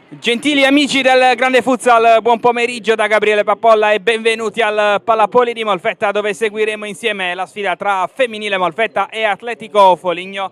Gentili amici del Grande Futsal, buon pomeriggio da Gabriele Pappolla e benvenuti al Palapoli di Molfetta, dove seguiremo insieme la sfida tra Femminile Molfetta e Atletico Foligno.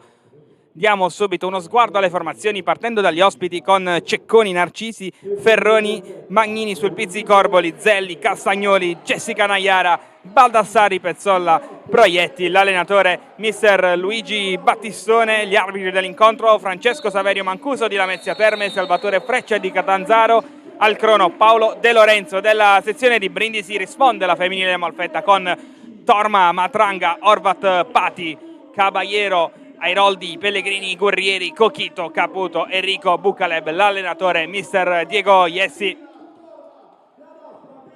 Diamo subito uno sguardo alle formazioni partendo dagli ospiti con Cecconi, Narcisi, Ferroni, Magnini, Sulpizzi, Corboli, Zelli, Castagnoli, Jessica Naiara, Baldassari, Pezzolla, Proietti, l'allenatore mister Luigi Battistone, gli arbitri dell'incontro Francesco Saverio Mancuso di Lamezia Terme, Salvatore Freccia di Catanzaro, al crono Paolo De Lorenzo. Della sezione di Brindisi risponde la Femminile Molfetta con Torma, Matranga, Orvat, Pati, Caballero, Airoldi, Pellegrini, Gurrieri, Cochito, Caputo, Enrico Bucaleb, l'allenatore mister Diego Iessi.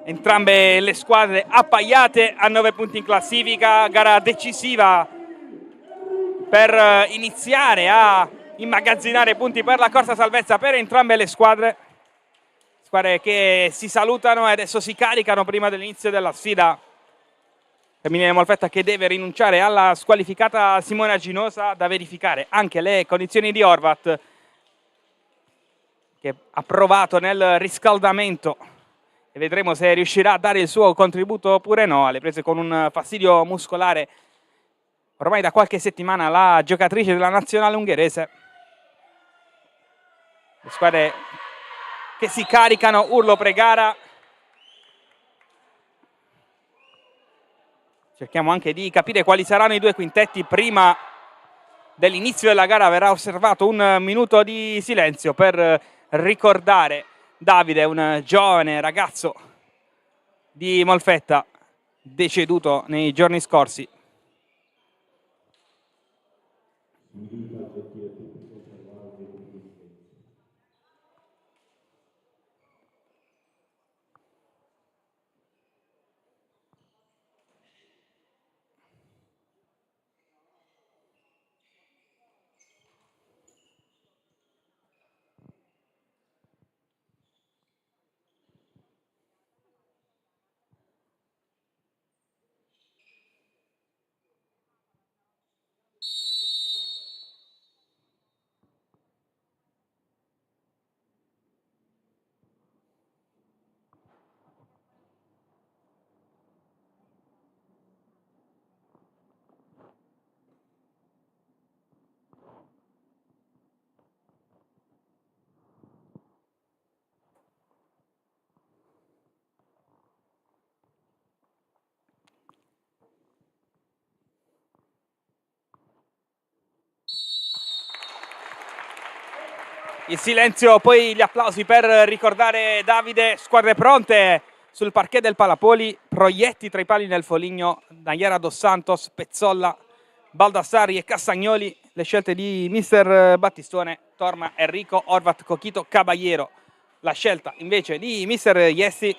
Entrambe le squadre appaiate a 9 punti in classifica, gara decisiva per iniziare a immagazzinare punti per la corsa salvezza per entrambe le squadre. Squadre che si salutano e adesso si caricano prima dell'inizio della sfida. Femminile Molfetta che deve rinunciare alla squalificata Simona Ginosa, da verificare anche le condizioni di Horvat, che ha provato nel riscaldamento e vedremo se riuscirà a dare il suo contributo oppure no. Alle prese con un fastidio muscolare ormai da qualche settimana la giocatrice della nazionale ungherese. Le squadre che si caricano, urlo pre-gara. Cerchiamo anche di capire quali saranno i due quintetti. Prima dell'inizio della gara verrà osservato un minuto di silenzio per ricordare Davide, un giovane ragazzo di Molfetta deceduto nei giorni scorsi. Il silenzio, poi gli applausi per ricordare Davide. Squadre pronte sul parquet del Palapoli. Proietti tra i pali nel Foligno, Naiara Dos Santos, Pezzolla, Baldassari e Castagnoli. Le scelte di mister Battistone: Torma, Enrico, Horvat, Cochito, Caballero. La scelta invece di mister Iessi: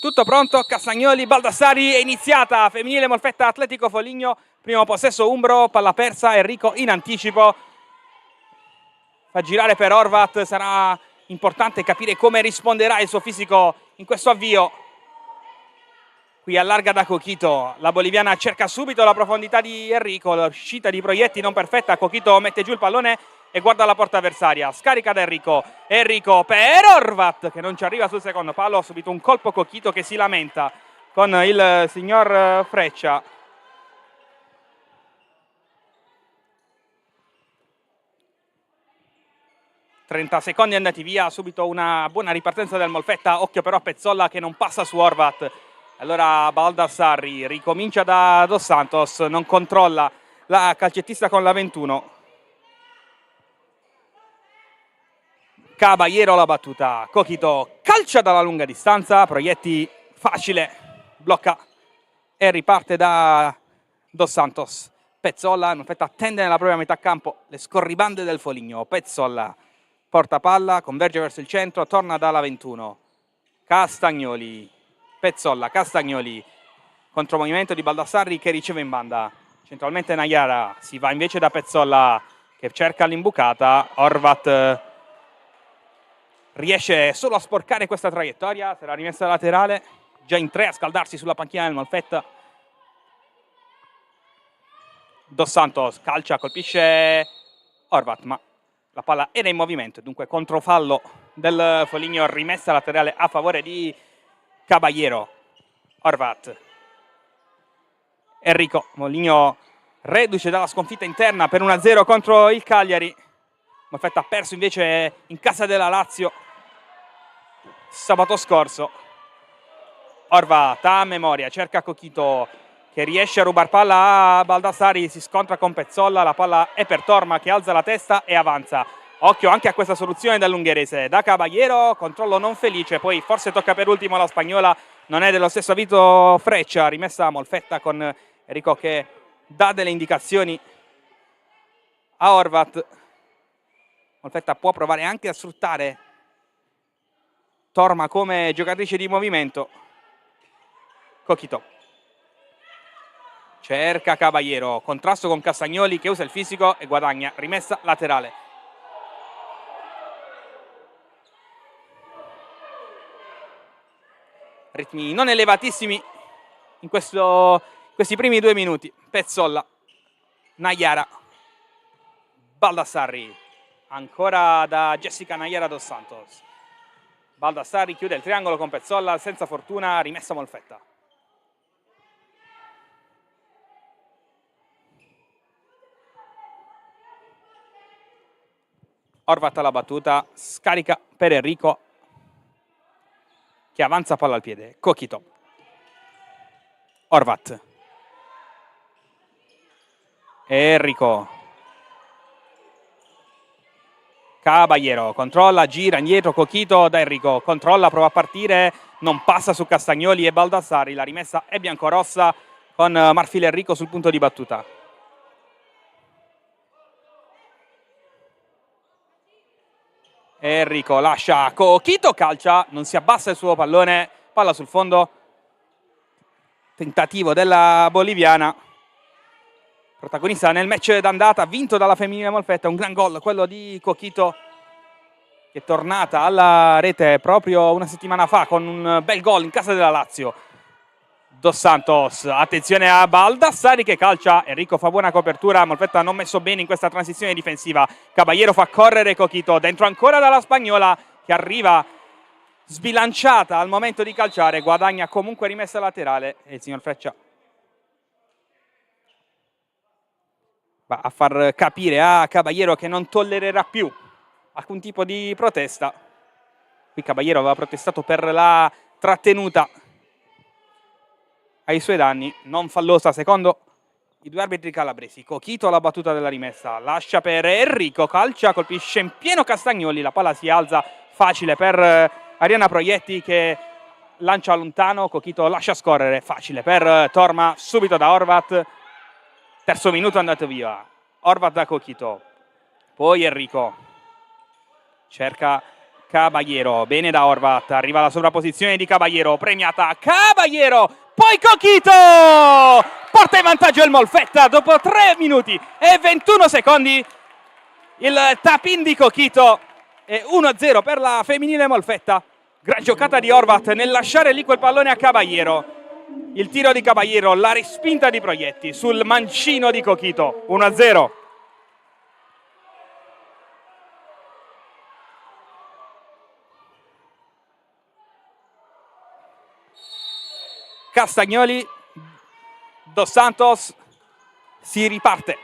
tutto pronto, Castagnoli, Baldassari, è iniziata. Femminile Molfetta, Atletico Foligno, primo possesso umbro, palla persa, Enrico in anticipo. Fa girare per Horvat, sarà importante capire come risponderà il suo fisico in questo avvio. Qui allarga da Cochito, la boliviana cerca subito la profondità di Enrico, l'uscita di Proietti non perfetta, Cochito mette giù il pallone e guarda la porta avversaria, scarica da Enrico per Horvat che non ci arriva sul secondo palo, ha subito un colpo Cochito che si lamenta con il signor Freccia. ...30 secondi andati via, subito una buona ripartenza del Molfetta, occhio però a Pezzolla che non passa su Horvat. Allora Baldassarri ricomincia da Dos Santos, non controlla la calcettista con la 21. Caballero la battuta, Coquito calcia dalla lunga distanza, Proietti facile, blocca e riparte da Dos Santos. Pezzolla in effetti attende nella propria metà campo le scorribande del Foligno. Pezzolla porta palla, converge verso il centro, torna dalla 21. Castagnoli, Pezzolla, Castagnoli, contromovimento di Baldassarri che riceve in banda. Centralmente Nayara, si va invece da Pezzolla che cerca l'imbucata. Horvat riesce solo a sporcare questa traiettoria, sarà rimessa laterale, già in 3 a scaldarsi sulla panchina del Molfetta. Dos Santos calcia, colpisce Horvat, ma la palla era in movimento, dunque controfallo del Foligno, rimessa laterale a favore di Caballero. Horvat, Enrico, Foligno reduce dalla sconfitta interna per 1-0 contro il Cagliari. Molfetta ha perso invece in casa della Lazio sabato scorso. Horvat a memoria, cerca Coquito che riesce a rubar palla a Baldassari, si scontra con Pezzolla, la palla è per Torma che alza la testa e avanza. Occhio anche a questa soluzione dall'ungherese, da Caballero, controllo non felice, poi forse tocca per ultimo la spagnola, non è dello stesso avvito Freccia, rimessa a Molfetta con Enrico che dà delle indicazioni a Horvat. Molfetta può provare anche a sfruttare Torma come giocatrice di movimento. Coquito cerca Caballero, contrasto con Castagnoli che usa il fisico e guadagna, rimessa laterale. Ritmi non elevatissimi in questi primi 2 minuti. Pezzolla, Nayara, Baldassarri, ancora da Jessica Nayara Dos Santos. Baldassarri chiude il triangolo con Pezzolla, senza fortuna, rimessa Molfetta. Horvat alla battuta, scarica per Enrico che avanza palla al piede. Coquito, Horvat, Enrico, Caballero, controlla, gira indietro, Coquito da Enrico, controlla, prova a partire, non passa su Castagnoli e Baldassari, la rimessa è biancorossa con Marfil Enrico sul punto di battuta. Enrico lascia Coquito, calcia, non si abbassa il suo pallone, palla sul fondo, tentativo della boliviana, protagonista nel match d'andata vinto dalla femminile Molfetta, un gran gol quello di Coquito che è tornata alla rete proprio una settimana fa con un bel gol in casa della Lazio. Dos Santos, attenzione a Baldassari che calcia, Enrico fa buona copertura, Molfetta non messo bene in questa transizione difensiva, Caballero fa correre Coquito, dentro ancora dalla spagnola che arriva sbilanciata al momento di calciare, guadagna comunque rimessa laterale e il signor Freccia va a far capire a Caballero che non tollererà più alcun tipo di protesta. Qui Caballero aveva protestato per la trattenuta ai suoi danni, non fallosa secondo i 2 arbitri calabresi. Coquito alla battuta della rimessa, lascia per Enrico, calcia, colpisce in pieno Castagnoli, la palla si alza facile per Arianna Proietti che lancia lontano, Coquito lascia scorrere, facile per Torma, subito da Horvat, terzo minuto andato via, Horvat da Coquito, poi Enrico, cerca Caballero, bene da Horvat, arriva la sovrapposizione di Caballero, premiata Caballero, poi Coquito porta in vantaggio il Molfetta dopo 3 minuti e 21 secondi, il tap-in di Coquito è 1-0 per la femminile Molfetta. Gran giocata di Horvat nel lasciare lì quel pallone a Caballero, il tiro di Caballero, la respinta di Proietti sul mancino di Coquito, 1-0. Castagnoli, Dos Santos, si riparte.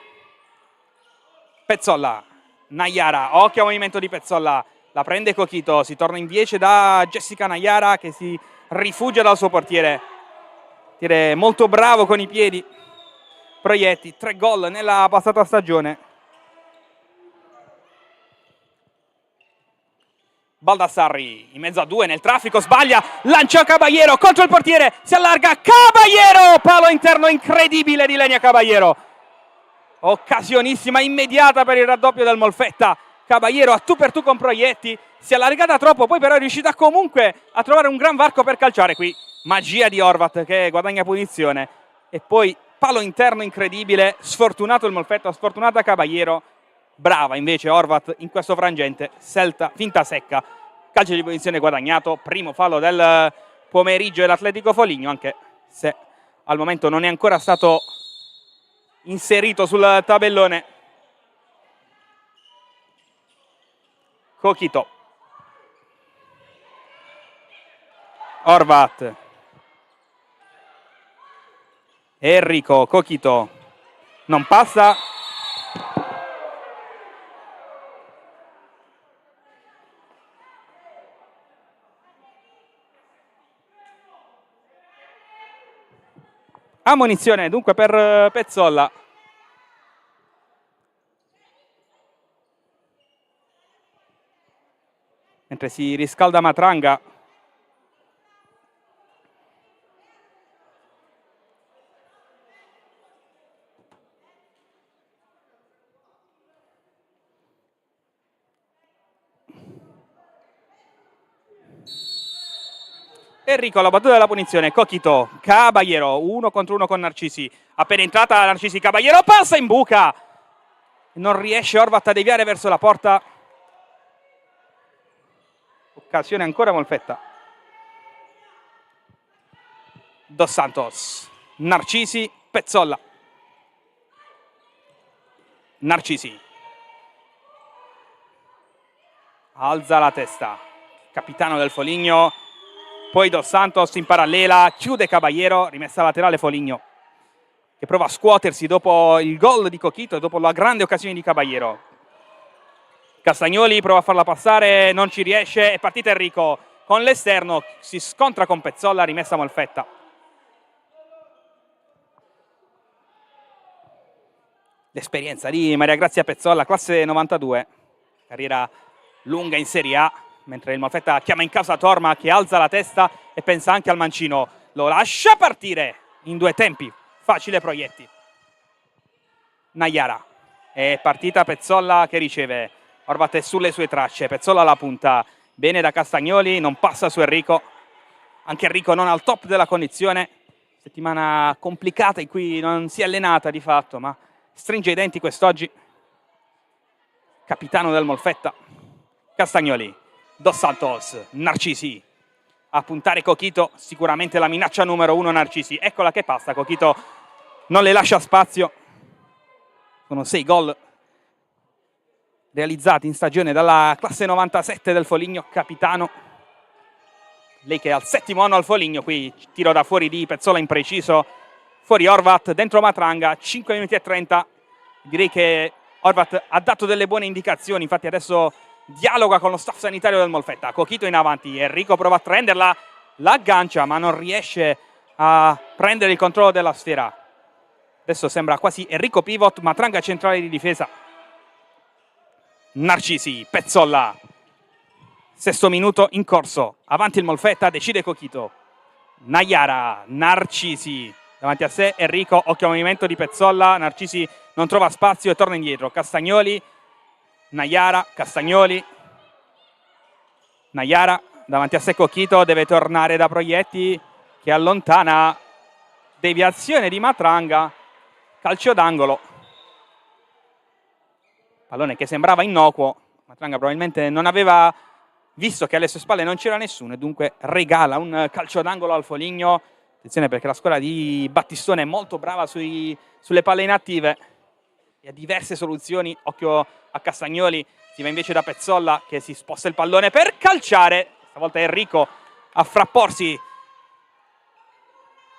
Pezzolla, Nayara, occhio al movimento di Pezzolla, la prende Coquito, si torna invece da Jessica Nayara che si rifugia dal suo portiere. Molto bravo con i piedi, proietti, 3 gol nella passata stagione. Baldassarri in mezzo a 2 nel traffico, sbaglia, lancia Caballero contro il portiere, si allarga, Caballero, palo interno incredibile di Lenia Caballero, occasionissima immediata per il raddoppio del Molfetta. Caballero a tu per tu con Proietti, si è allargata troppo, poi però è riuscita comunque a trovare un gran varco per calciare. Qui magia di Horvat che guadagna punizione e poi palo interno incredibile, sfortunato il Molfetta, sfortunata Caballero. Brava invece Horvat in questo frangente, finta secca, calcio di punizione guadagnato, primo fallo del pomeriggio dell'Atletico Foligno, anche se al momento non è ancora stato inserito sul tabellone. Coquito, Horvat, Enrico, Coquito, non passa. Ammonizione dunque per Pezzolla. Mentre si riscalda Matranga. Enrico, la battuta della punizione, Coquito, Caballero, 1 contro 1 con Narcisi, appena entrata Narcisi, Caballero passa in buca, non riesce Horvat a deviare verso la porta, occasione ancora Molfetta. Dos Santos, Narcisi, Pezzolla, Narcisi, alza la testa, capitano del Foligno. Poi Dos Santos in parallela, chiude Caballero, rimessa laterale Foligno, che prova a scuotersi dopo il gol di Coquito e dopo la grande occasione di Caballero. Castagnoli prova a farla passare, non ci riesce, è partita Enrico con l'esterno, si scontra con Pezzolla, rimessa Molfetta. L'esperienza di Maria Grazia Pezzolla, classe 92, carriera lunga in Serie A. Mentre il Molfetta chiama in causa Torma che alza la testa e pensa anche al mancino. Lo lascia partire in 2 tempi. Facile Proietti. Naiara. È partita Pezzolla che riceve. Horvat è sulle sue tracce. Pezzolla alla punta. Bene da Castagnoli. Non passa su Enrico. Anche Enrico non al top della condizione. Settimana complicata in cui non si è allenata di fatto, ma stringe i denti quest'oggi. Capitano del Molfetta. Castagnoli. Dos Santos, Narcisi, a puntare Coquito, sicuramente la minaccia numero 1 Narcisi, eccola che passa, Coquito non le lascia spazio, sono 6 gol realizzati in stagione dalla classe 97 del Foligno, capitano, lei che è al 7° anno al Foligno, qui tiro da fuori di Pezzolla impreciso, fuori Horvat, dentro Matranga, 5 minuti e 30, direi che Horvat ha dato delle buone indicazioni, infatti adesso dialoga con lo staff sanitario del Molfetta. Coquito in avanti, Enrico prova a prenderla, la aggancia ma non riesce a prendere il controllo della sfera. Adesso sembra quasi Enrico pivot, Matranga centrale di difesa. Narcisi, Pezzolla, 6° minuto in corso, avanti il Molfetta, decide Coquito. Naiara, Narcisi, davanti a sé Enrico, occhio al movimento di Pezzolla, Narcisi non trova spazio e torna indietro. Castagnoli, Naiara, Castagnoli, Naiara, davanti a sé Coquito, deve tornare da Proietti che allontana, deviazione di Matranga, calcio d'angolo. Pallone che sembrava innocuo, Matranga probabilmente non aveva visto che alle sue spalle non c'era nessuno e dunque regala un calcio d'angolo al Foligno. Attenzione perché la squadra di Battistone è molto brava sulle palle inattive e ha diverse soluzioni, occhio a Castagnoli, si va invece da Pezzolla che si sposta il pallone per calciare, stavolta Enrico a frapporsi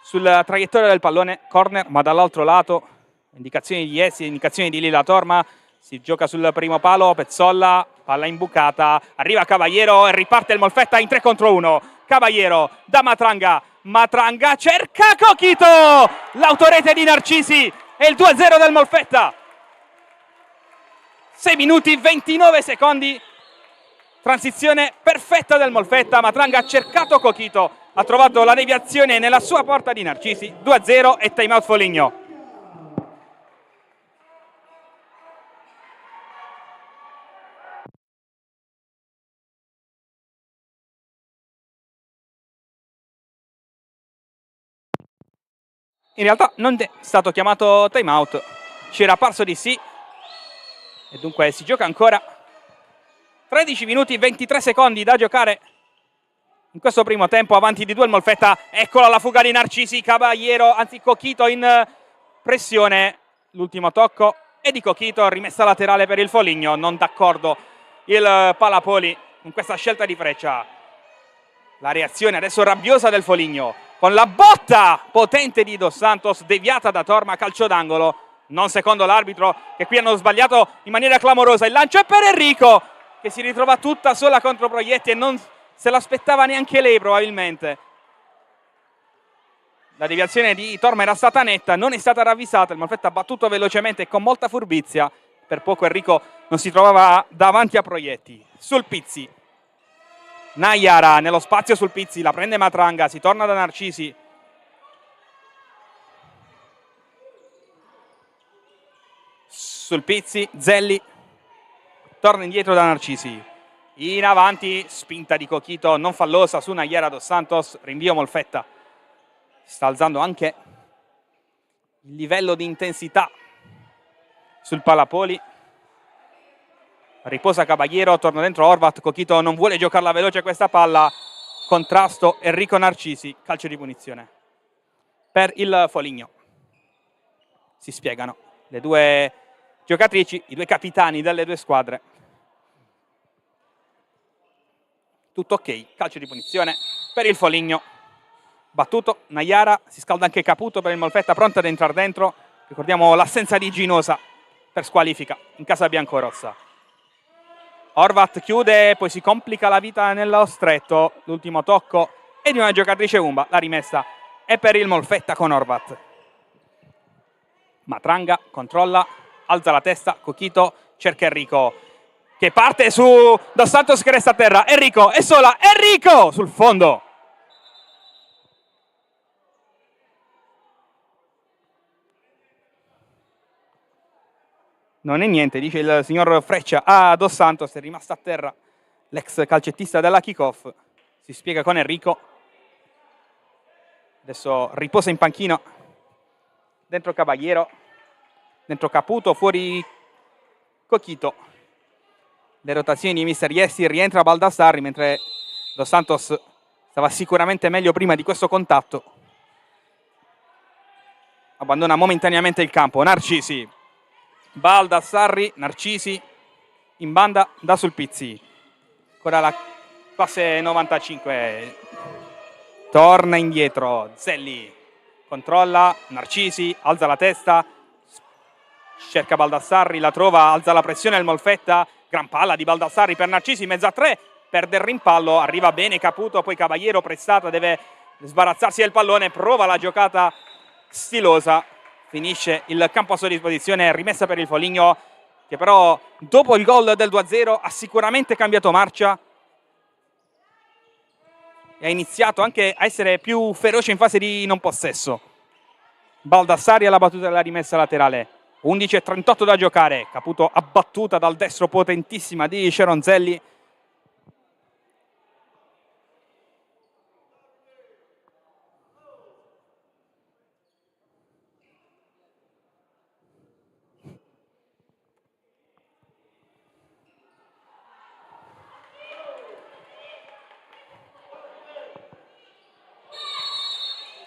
sulla traiettoria del pallone, corner ma dall'altro lato, indicazioni di Essi, indicazioni di Lilla Torma, si gioca sul primo palo, Pezzolla, palla imbucata, arriva Caballero e riparte il Molfetta in 3 contro 1, Caballero da Matranga, Matranga cerca Coquito, l'autorete di Narcisi, e il 2-0 del Molfetta. 6 minuti 29 secondi, transizione perfetta del Molfetta. Matranga ha cercato Coquito, ha trovato la deviazione nella sua porta di Narcisi. 2-0 e time out Foligno. In realtà non è stato chiamato time out, ci era parso di sì e dunque si gioca ancora. 13 minuti 23 secondi da giocare in questo primo tempo, avanti di 2 il Molfetta. Eccola la fuga di Narcisi, Caballero, anzi Coquito in pressione, l'ultimo tocco è di Coquito, rimessa laterale per il Foligno. Non d'accordo il Palapoli con questa scelta di Freccia. La reazione adesso rabbiosa del Foligno con la botta potente di Dos Santos, deviata da Torma, calcio d'angolo, non secondo l'arbitro, che qui hanno sbagliato in maniera clamorosa. Il lancio è per Enrico, che si ritrova tutta sola contro Proietti e non se l'aspettava neanche lei probabilmente. La deviazione di Torma era stata netta, non è stata ravvisata, il Molfetta ha battuto velocemente e con molta furbizia. Per poco Enrico non si trovava davanti a Proietti. Sul Pizzi, Nayara nello spazio sul Pizzi, la prende Matranga, si torna da Narcisi. Sul Pizzi, Zelli, torna indietro da Narcisi. In avanti, spinta di Coquito, non fallosa su Nayara Dos Santos, rinvio Molfetta. Sta alzando anche il livello di intensità sul Palapoli. Riposa Caballero, torna dentro Horvat, Coquito non vuole giocarla veloce questa palla, contrasto Enrico Narcisi, calcio di punizione per il Foligno. Si spiegano le due giocatrici, i due capitani delle due squadre. Tutto ok, calcio di punizione per il Foligno. Battuto Nayara, si scalda anche Caputo per il Molfetta, pronta ad entrare dentro. Ricordiamo l'assenza di Ginosa per squalifica in casa biancorossa. Horvat chiude, poi si complica la vita nello stretto. L'ultimo tocco è di una giocatrice Umba, la rimessa è per il Molfetta con Horvat. Matranga controlla, alza la testa, Coquito cerca Enrico che parte su Dos Santos che resta a terra. Enrico è sola, Enrico sul fondo. Non è niente, dice il signor Freccia a Dos Santos, è rimasta a terra l'ex calcettista della kickoff. Si spiega con Enrico. Adesso riposa in panchino. Dentro Caballero, dentro Caputo, fuori Coquito. Le rotazioni di Mister Iesti, rientra Baldassarri, mentre Dos Santos stava sicuramente meglio prima di questo contatto. Abbandona momentaneamente il campo. Narcisi, Baldassarri, Narcisi in banda da Sulpizzi. Ancora la classe 95. Torna indietro Zelli, controlla Narcisi, alza la testa, cerca Baldassarri, la trova, alza la pressione il Molfetta. Gran palla di Baldassarri per Narcisi, mezza 3, perde il rimpallo, arriva bene Caputo, poi Caballero pressata, deve sbarazzarsi del pallone, prova la giocata stilosa, finisce il campo a sua disposizione, rimessa per il Foligno, che però dopo il gol del 2-0 ha sicuramente cambiato marcia e ha iniziato anche a essere più feroce in fase di non possesso. Baldassarri alla battuta della rimessa laterale. 11:38 da giocare, Caputo abbattuta dal destro potentissima di Ceronzelli.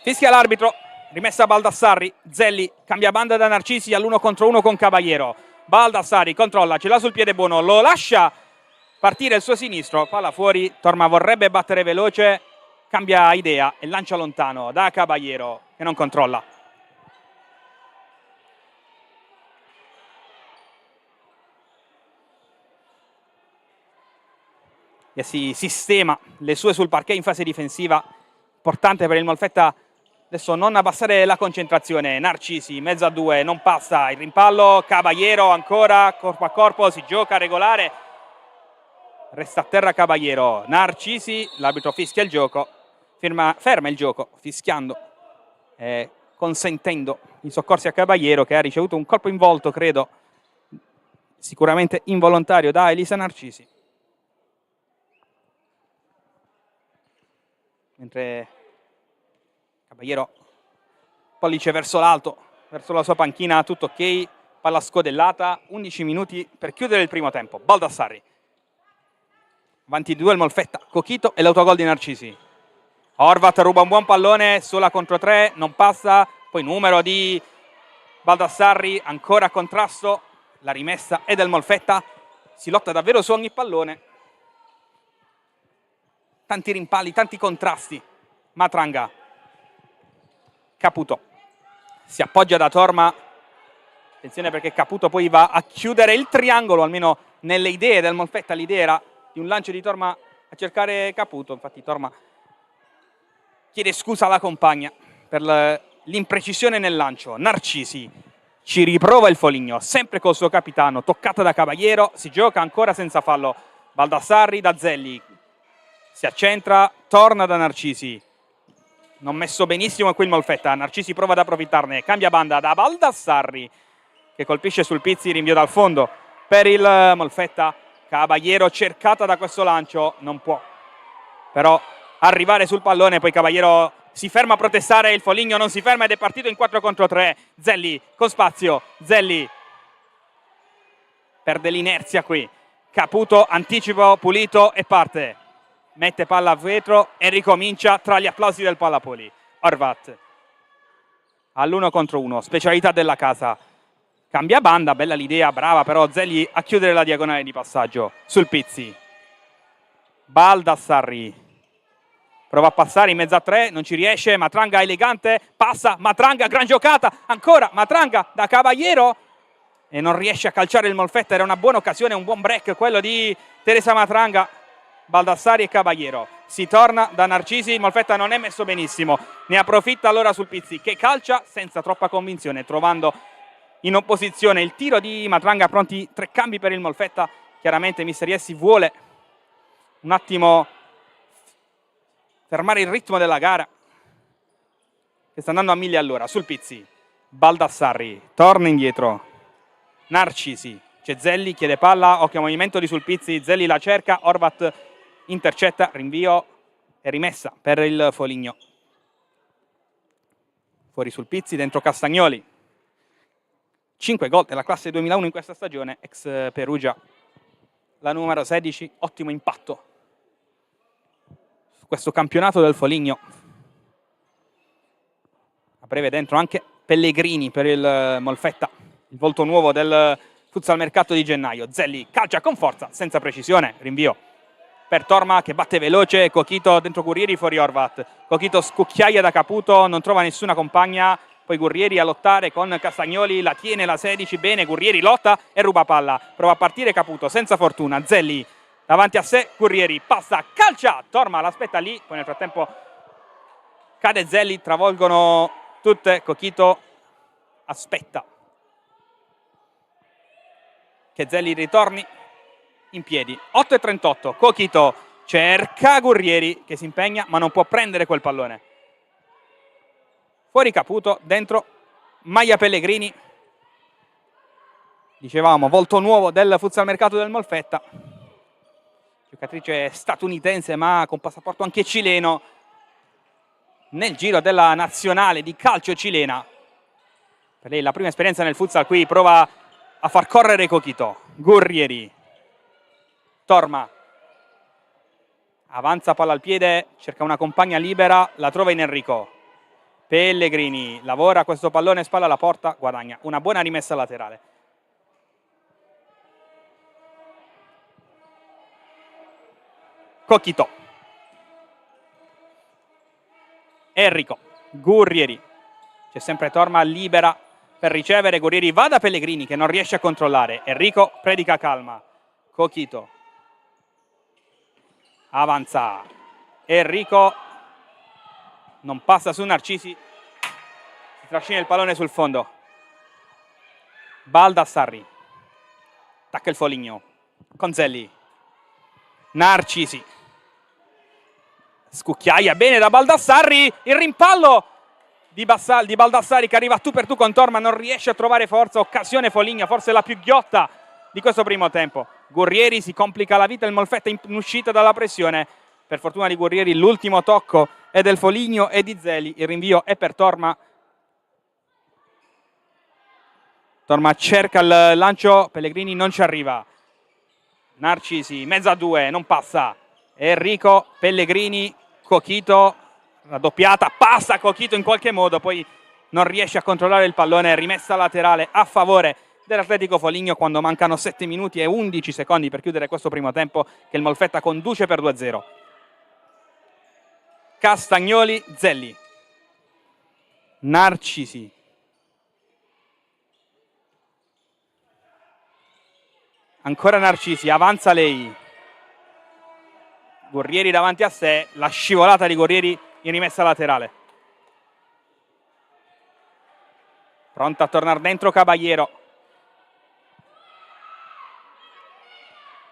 Fischia l'arbitro, rimessa Baldassarri, Zelli cambia banda da Narcisi all'1 contro 1 con Caballero. Baldassarri controlla, ce l'ha sul piede buono, lo lascia partire il suo sinistro, palla fuori, Torma vorrebbe battere veloce, cambia idea e lancia lontano da Caballero che non controlla. E si sistema le sue sul parquet in fase difensiva, importante per il Molfetta Adesso non abbassare la concentrazione. Narcisi, mezzo a due, non passa. Il rimpallo, Caballero ancora, corpo a corpo, si gioca regolare. Resta a terra Caballero. Narcisi, l'arbitro fischia il gioco. Ferma il gioco, fischiando. Consentendo i soccorsi a Caballero, che ha ricevuto un colpo in volto, credo, sicuramente involontario, da Elisa Narcisi. Mentre Caballero, pollice verso l'alto, verso la sua panchina, tutto ok, palla scodellata, 11 minuti per chiudere il primo tempo. Baldassarri, avanti 2 il Molfetta, Cochito e l'autogol di Narcisi. Horvat ruba un buon pallone, sola contro 3, non passa, poi numero di Baldassarri, ancora contrasto, la rimessa è del Molfetta, si lotta davvero su ogni pallone. Tanti rimpalli, tanti contrasti. Matranga, Caputo, si appoggia da Torma, attenzione perché Caputo poi va a chiudere il triangolo, almeno nelle idee del Molfetta. L'idea era di un lancio di Torma a cercare Caputo, infatti Torma chiede scusa alla compagna per l'imprecisione nel lancio. Narcisi ci riprova il Foligno, sempre col suo capitano, toccata da Caballero, si gioca ancora senza fallo. Baldassarri da Zelli, si accentra, torna da Narcisi, non messo benissimo qui il Molfetta. Narcisi prova ad approfittarne, cambia banda da Baldassarri che colpisce sul Pizzi, rinvio dal fondo per il Molfetta. Caballero cercata da questo lancio, non può però arrivare sul pallone, poi Caballero si ferma a protestare, il Foligno non si ferma ed è partito in 4 contro 3. Zelli con spazio, Zelli perde l'inerzia qui, Caputo, anticipo pulito e parte, mette palla a vetro e ricomincia tra gli applausi del Pallapoli. Horvat all'1 contro 1, specialità della casa, cambia banda, bella l'idea, brava però Zelli a chiudere la diagonale di passaggio sul Pizzi. Baldassarri prova a passare in mezzo a 3, non ci riesce, Matranga elegante, passa, Matranga, gran giocata, ancora Matranga da Caballero e non riesce a calciare il Molfetta. Era una buona occasione, un buon break quello di Teresa Matranga. Baldassarri e Caballero, si torna da Narcisi, il Molfetta non è messo benissimo, ne approfitta allora sul Pizzi che calcia senza troppa convinzione, trovando in opposizione il tiro di Matranga. Pronti 3 cambi per il Molfetta, chiaramente Mister Iessi vuole un attimo fermare il ritmo della gara che sta andando a 1000 all'ora. Sul Pizzi, Baldassarri torna indietro, Narcisi, c'è Zelli, chiede palla, occhio a movimento di sul Pizzi, Zelli la cerca, Horvat intercetta, rinvio e rimessa per il Foligno. Fuori sul Pizzi, dentro Castagnoli, 5 gol della classe 2001 in questa stagione, ex Perugia, la numero 16, ottimo impatto su questo campionato del Foligno. A breve dentro anche Pellegrini per il Molfetta, il volto nuovo del futsal mercato di gennaio. Zelli calcia con forza, senza precisione, rinvio per Torma che batte veloce, Cochito dentro Gurrieri, fuori Horvat. Cochito scucchiaia da Caputo, non trova nessuna compagna, poi Gurrieri a lottare con Castagnoli, la tiene la 16, bene, Gurrieri lotta e ruba palla, prova a partire Caputo, senza fortuna, Zelli davanti a sé, Gurrieri passa, calcia, Torma l'aspetta lì, poi nel frattempo cade Zelli, travolgono tutte, Cochito aspetta che Zelli ritorni in piedi. 8:38, Cochito cerca Gurrieri che si impegna ma non può prendere quel pallone. Fuori Caputo, dentro Maia Pellegrini, dicevamo volto nuovo del futsal mercato del Molfetta, giocatrice statunitense ma con passaporto anche cileno nel giro della nazionale di calcio cilena. Per lei la prima esperienza nel futsal, qui prova a far correre Cochito. Gurrieri, Torma avanza, palla al piede, cerca una compagna libera, la trova in Enrico. Pellegrini lavora questo pallone, spalla alla porta, guadagna una buona rimessa laterale. Cochito, Enrico, Gurrieri, c'è sempre Torma libera per ricevere, Gurrieri va da Pellegrini che non riesce a controllare, Enrico predica calma, Cochito avanza, Enrico non passa su Narcisi, trascina il pallone sul fondo. Baldassarri. Attacca il Foligno. Conzelli. Narcisi. Scucchiaia bene da Baldassarri. Il rimpallo di Baldassarri che arriva tu per tu con Torma, non riesce a trovare forza. Occasione Foligno, forse la più ghiotta di questo primo tempo. Gurrieri si complica la vita, il Molfetta in uscita dalla pressione. Per fortuna di Gurrieri l'ultimo tocco è del Foligno e di Zeli. Il rinvio è per Torma. Torma cerca il lancio, Pellegrini non ci arriva. Narcisi, mezzo a due, non passa. Enrico, Pellegrini, Cochito, raddoppiata, passa Cochito in qualche modo, poi non riesce a controllare il pallone, rimessa laterale a favore dell'Atletico Foligno quando mancano 7 minuti e 11 secondi per chiudere questo primo tempo che il Molfetta conduce per 2-0. Castagnoli, Zelli. Narcisi. Ancora Narcisi, avanza lei. Gurrieri davanti a sé, la scivolata di Gurrieri in rimessa laterale. Pronta a tornare dentro Caballero.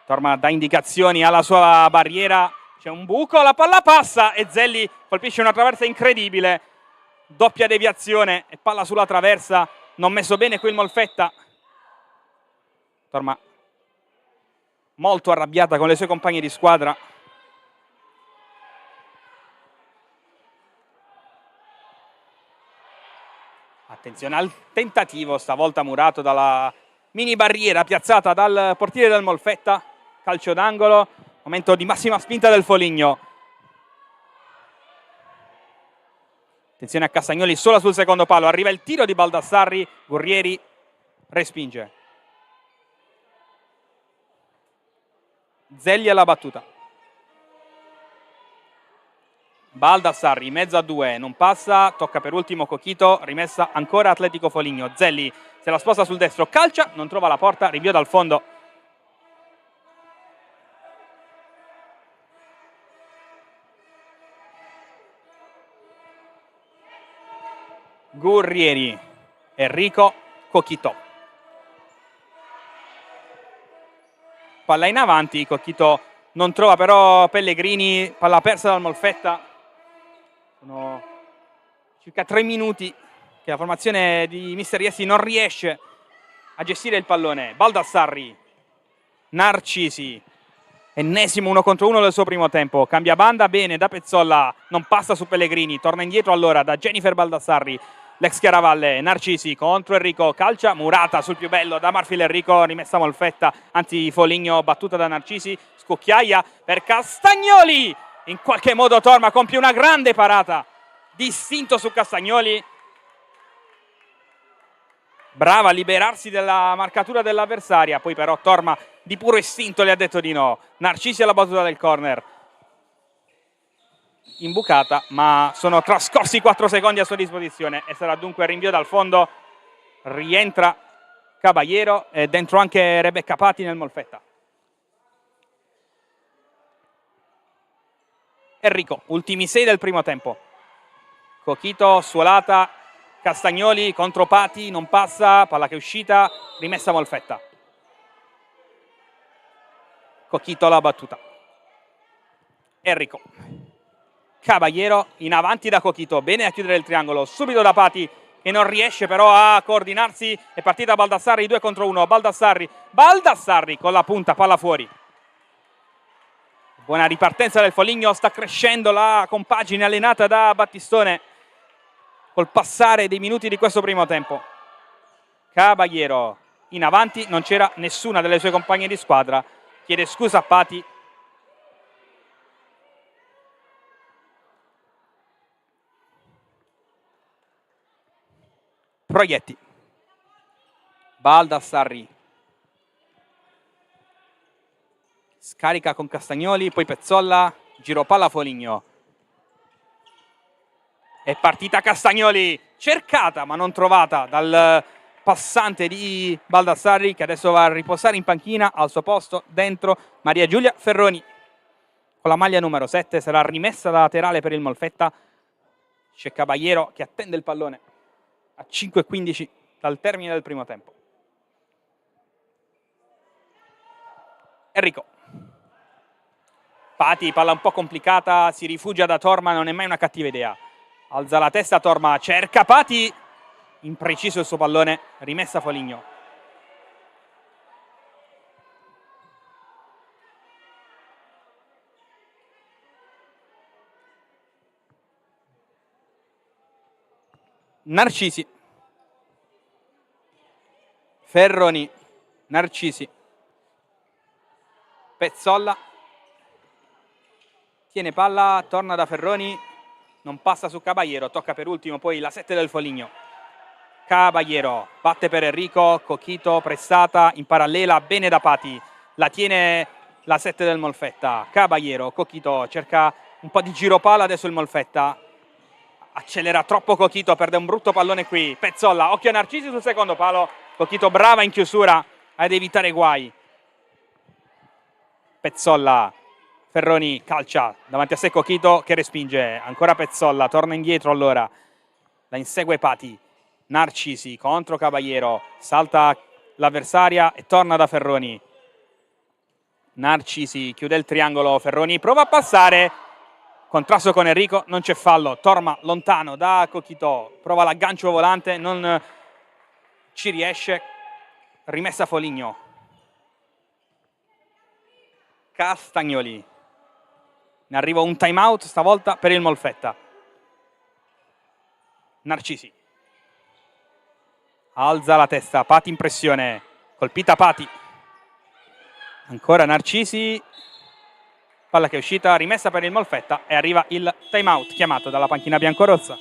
Torma dà indicazioni alla sua barriera. C'è un buco, la palla passa e Zelli colpisce una traversa incredibile. Doppia deviazione e palla sulla traversa. Non messo bene qui il Molfetta. Torma molto arrabbiata con le sue compagne di squadra. Attenzione al tentativo, stavolta murato dalla mini barriera piazzata dal portiere del Molfetta. Calcio d'angolo, momento di massima spinta del Foligno. Attenzione a Castagnoli solo sul secondo palo, arriva il tiro di Baldassarri, Gurrieri respinge. Zelli alla battuta. Baldassarri, mezzo a due, non passa, tocca per ultimo Cochito, rimessa ancora Atletico Foligno. Zelli se la sposta sul destro, calcia, non trova la porta, rinvio dal fondo. Gurrieri, Enrico, Cochito. Palla in avanti, Cochito non trova però Pellegrini, palla persa dal Molfetta. Sono circa 3 minuti che la formazione di Mister Iesi non riesce a gestire il pallone. Baldassarri, Narcisi, ennesimo 1 contro 1 del suo primo tempo. Cambia banda bene da Pezzolla, non passa su Pellegrini, torna indietro allora da Jennifer Baldassarri. L'ex Chiaravalle, Narcisi contro Enrico, calcia, murata sul più bello da Marfil Enrico, rimessa Molfetta, anzi Foligno, battuta da Narcisi, scucchiaia per Castagnoli. In qualche modo Torma compie una grande parata, distinto su Castagnoli. Brava a liberarsi della marcatura dell'avversaria, poi però Torma di puro istinto le ha detto di no. Narcisi alla battuta del corner. Imbucata, ma sono trascorsi 4 secondi a sua disposizione e sarà dunque rinvio dal fondo. Rientra Caballero e dentro anche Rebecca Patti nel Molfetta. Enrico, ultimi 6 del primo tempo. Cochito, suolata, Castagnoli contro Patti, non passa, palla che è uscita, rimessa Molfetta. Cochito alla battuta. Enrico. Caballero in avanti da Cochito, bene a chiudere il triangolo, subito da Patti che non riesce però a coordinarsi, è partita Baldassarri 2 contro 1, Baldassarri con la punta, palla fuori. Buona ripartenza del Foligno, sta crescendo la compagine allenata da Battistone col passare dei minuti di questo primo tempo. Caballero in avanti, non c'era nessuna delle sue compagne di squadra, chiede scusa a Patti. Proietti. Baldassarri. Scarica con Castagnoli, poi Pezzolla, giro palla Foligno. È partita Castagnoli, cercata ma non trovata dal passante di Baldassarri che adesso va a riposare in panchina, al suo posto dentro Maria Giulia Ferroni. Con la maglia numero 7 sarà rimessa da laterale per il Molfetta. C'è Caballero che attende il pallone a 5:15 dal termine del primo tempo. Enrico. Pati, palla un po' complicata, si rifugia da Torma, non è mai una cattiva idea. Alza la testa Torma, cerca Pati, impreciso il suo pallone, rimessa Foligno. Narcisi. Ferroni. Narcisi. Pezzolla. Tiene palla, torna da Ferroni, non passa su Caballero, tocca per ultimo poi la 7 del Foligno. Caballero, batte per Enrico, Cochito, pressata, in parallela, bene da Pati, la tiene la 7 del Molfetta. Caballero, Cochito, cerca un po' di giro palla, adesso il Molfetta. Accelera troppo Cochito, perde un brutto pallone qui. Pezzolla, occhio a Narcisi sul secondo palo. Cochito brava in chiusura ad evitare guai. Pezzolla. Ferroni calcia davanti a sé Cochito che respinge, ancora Pezzolla, torna indietro allora, la insegue Pati, Narcisi contro Caballero, salta l'avversaria e torna da Ferroni. Narcisi chiude il triangolo, Ferroni prova a passare, contrasto con Enrico, non c'è fallo, Torma lontano da Cochito, prova l'aggancio volante, non ci riesce, rimessa Foligno. Castagnoli. Ne arriva un time out stavolta per il Molfetta. Narcisi. Alza la testa, Pati in pressione. Colpita Pati. Ancora Narcisi. Palla che è uscita, rimessa per il Molfetta e arriva il time out chiamato dalla panchina biancorossa.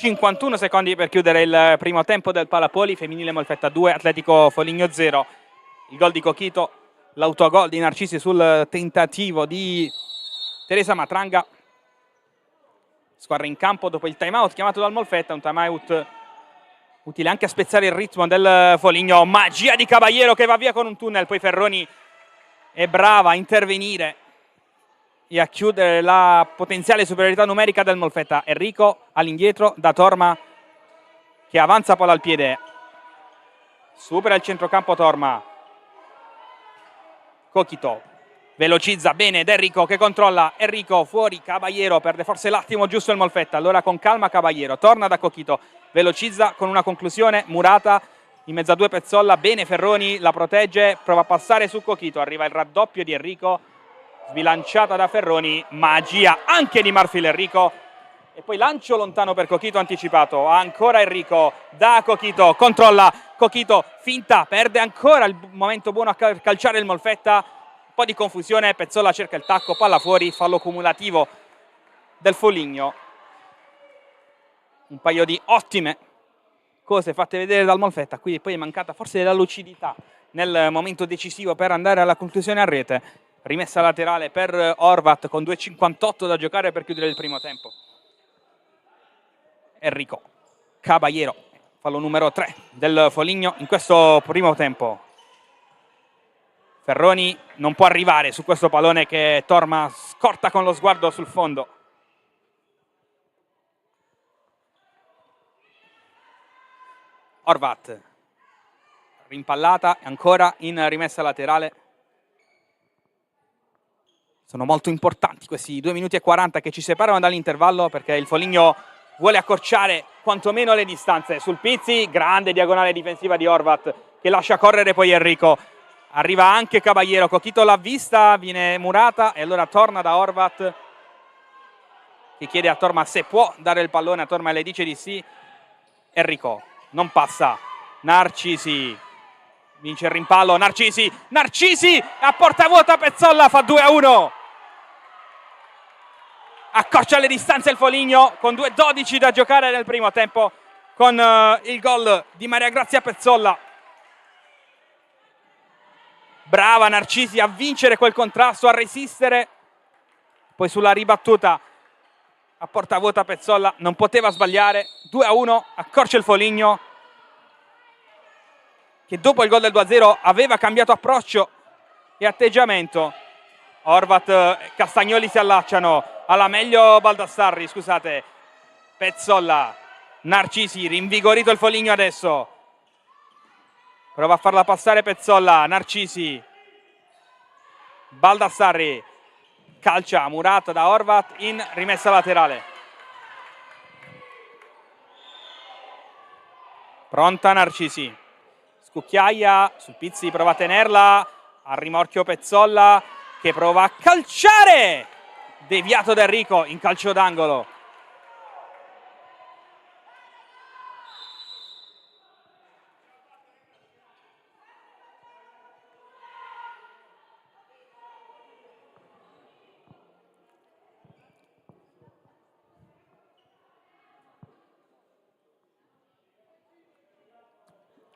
...51 secondi per chiudere il primo tempo del Palapoli, femminile Molfetta 2, Atletico Foligno 0. Il gol di Cochito, l'autogol di Narcisi sul tentativo di Teresa Matranga. Squadra in campo dopo il time out chiamato dal Molfetta, un time out utile anche a spezzare il ritmo del Foligno. Magia di Caballero che va via con un tunnel, poi Ferroni è brava a intervenire e a chiudere la potenziale superiorità numerica del Molfetta. Enrico all'indietro da Torma che avanza palla al piede, supera il centrocampo Torma. Cochito velocizza bene ed Enrico che controlla, Enrico fuori, Caballero perde forse l'attimo giusto il Molfetta, allora con calma Caballero, torna da Cochito, velocizza con una conclusione, Murata in mezzo a due Pezzolla, bene Ferroni, la protegge, prova a passare su Cochito, arriva il raddoppio di Enrico, sbilanciata da Ferroni, magia anche di Marfil Enrico, e poi lancio lontano per Cochito anticipato, ancora Enrico da Cochito, controlla Cochito, finta, perde ancora il momento buono a calciare il Molfetta, un po' di confusione, Pezzolla cerca il tacco, palla fuori, fallo cumulativo del Foligno. Un paio di ottime cose fatte vedere dal Molfetta, qui poi è mancata forse della lucidità nel momento decisivo per andare alla conclusione a rete. Rimessa laterale per Horvat con 2,58 da giocare per chiudere il primo tempo. Enrico Caballero, fallo numero 3 del Foligno in questo primo tempo. Ferroni non può arrivare su questo pallone che Torma scorta con lo sguardo sul fondo. Horvat, rimpallata, ancora in rimessa laterale. Sono molto importanti questi 2 minuti e 40 che ci separano dall'intervallo, perché il Foligno vuole accorciare quantomeno le distanze. Sul Pizzi, grande diagonale difensiva di Horvat che lascia correre poi Enrico. Arriva anche Caballero, Coquito l'ha vista, viene murata e allora torna da Horvat che chiede a Torma se può dare il pallone, a Torma le dice di sì. Enrico non passa, Narcisi vince il rimpallo, Narcisi a porta vuota, Pezzolla fa 2-1. Accorcia le distanze il Foligno con 2:12 da giocare nel primo tempo, con il gol di Maria Grazia Pezzolla. Brava Narcisi a vincere quel contrasto, a resistere. Poi sulla ribattuta a porta vuota Pezzolla non poteva sbagliare. 2-1, accorcia il Foligno che dopo il gol del 2-0 aveva cambiato approccio e atteggiamento. Horvat e Castagnoli si allacciano, alla meglio Baldassarri, scusate. Pezzolla, Narcisi, rinvigorito il Foligno adesso. Prova a farla passare Pezzolla, Narcisi. Baldassarri, calcia murata da Horvat in rimessa laterale. Pronta Narcisi. Scucchiaia, sul Pizzi prova a tenerla, a rimorchio Pezzolla che prova a calciare, deviato da Enrico in calcio d'angolo.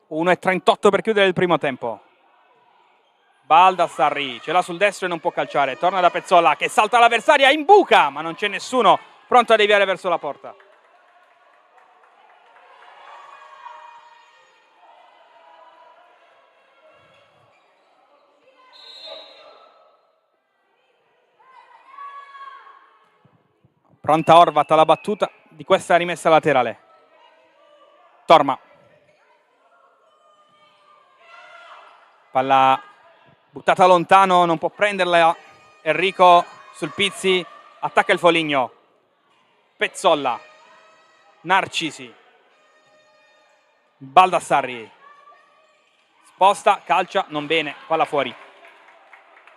Uno e 38 per chiudere il primo tempo. Baldassarri ce l'ha sul destro e non può calciare, torna da Pezzolla che salta l'avversaria in buca, ma non c'è nessuno pronto a deviare verso la porta. Pronta Horvat alla battuta di questa rimessa laterale. Torma. Palla buttata lontano, non può prenderla Enrico sul Pizzi, attacca il Foligno. Pezzolla, Narcisi, Baldassarri, sposta, calcia, non bene, palla fuori.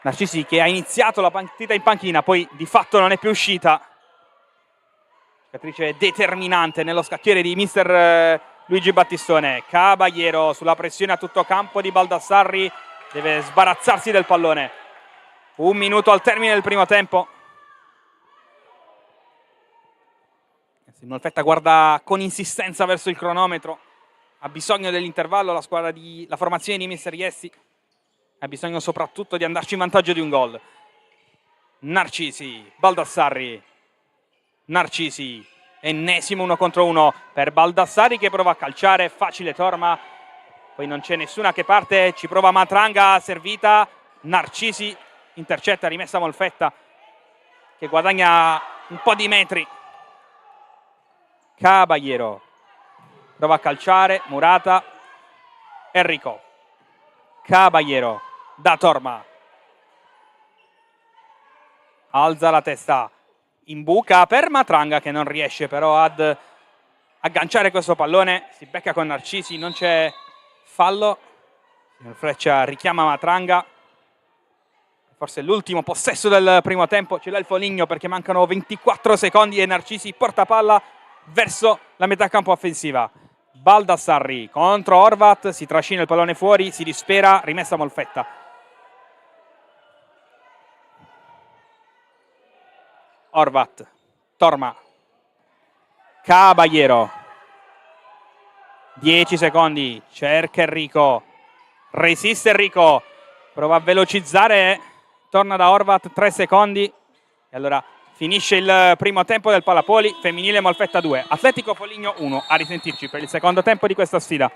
Narcisi che ha iniziato la partita in panchina, poi di fatto non è più uscita. Giocatrice determinante nello scacchiere di mister Luigi Battistone. Caballero sulla pressione a tutto campo di Baldassarri, deve sbarazzarsi del pallone. 1 minuto al termine del primo tempo. Molfetta guarda con insistenza verso il cronometro, ha bisogno dell'intervallo la formazione di mister Iessi ha bisogno soprattutto di andarci in vantaggio di un gol. Narcisi, Baldassarri, Narcisi, ennesimo 1 contro 1 per Baldassarri che prova a calciare, facile Torma, poi non c'è nessuna che parte, ci prova Matranga, servita, Narcisi intercetta, rimessa Molfetta che guadagna un po' di metri. Caballero prova a calciare, murata, Enrico, Caballero da Torma, alza la testa in buca per Matranga che non riesce però ad agganciare questo pallone, si becca con Narcisi, non c'è fallo, il Freccia richiama Matranga, forse l'ultimo possesso del primo tempo, ce l'ha il Foligno perché mancano 24 secondi e Narcisi porta palla verso la metà campo offensiva. Baldassarri contro Horvat, si trascina il pallone fuori, si dispera, rimessa Molfetta. Horvat, Torma, Caballero, 10 secondi, cerca Enrico, resiste Enrico, prova a velocizzare, torna da Horvat, 3 secondi e allora finisce il primo tempo del Palapoli, femminile Molfetta 2, Atletico Foligno 1. A risentirci per il secondo tempo di questa sfida.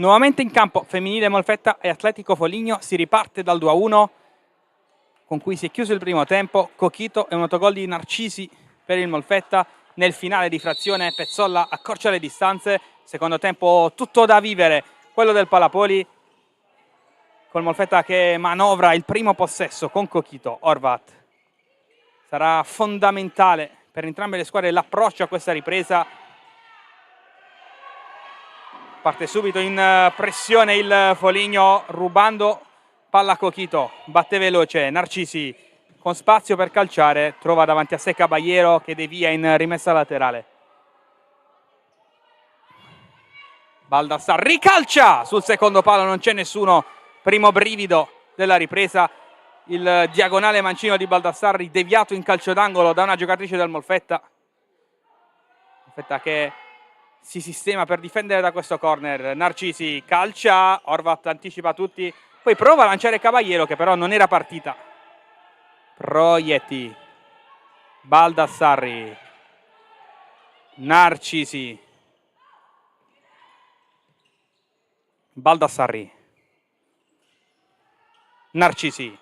Nuovamente in campo Femminile Molfetta e Atletico Foligno, si riparte dal 2-1 con cui si è chiuso il primo tempo. Cochito e un autogol di Narcisi per il Molfetta. Nel finale di frazione Pezzolla accorcia le distanze. Secondo tempo tutto da vivere, quello del Palapoli, col Molfetta che manovra il primo possesso con Cochito. Horvat. Sarà fondamentale per entrambe le squadre l'approccio a questa ripresa. Parte subito in pressione il Foligno, rubando palla a Cochito. Batte veloce Narcisi con spazio per calciare, trova davanti a sé Caballero che devia in rimessa laterale. Baldassar ricalcia sul secondo palo, non c'è nessuno. Primo brivido della ripresa. Il diagonale mancino di Baldassarri deviato in calcio d'angolo da una giocatrice del Molfetta. Molfetta che si sistema per difendere da questo corner. Narcisi calcia, Horvat anticipa tutti, poi prova a lanciare Caballero che però non era partita. Proietti, Baldassarri, Narcisi, Baldassarri, Narcisi,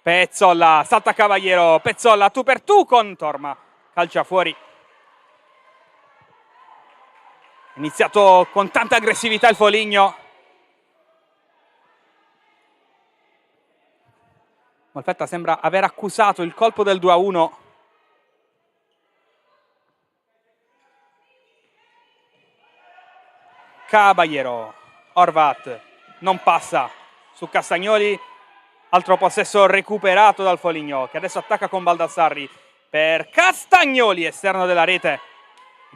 Pezzolla, salta Caballero, Pezzolla tu per tu con Torma, calcia fuori. Iniziato con tanta aggressività il Foligno. Molfetta sembra aver accusato il colpo del 2-1. Caballero, Horvat, non passa su Castagnoli. Altro possesso recuperato dal Foligno, che adesso attacca con Baldassarri per Castagnoli, esterno della rete.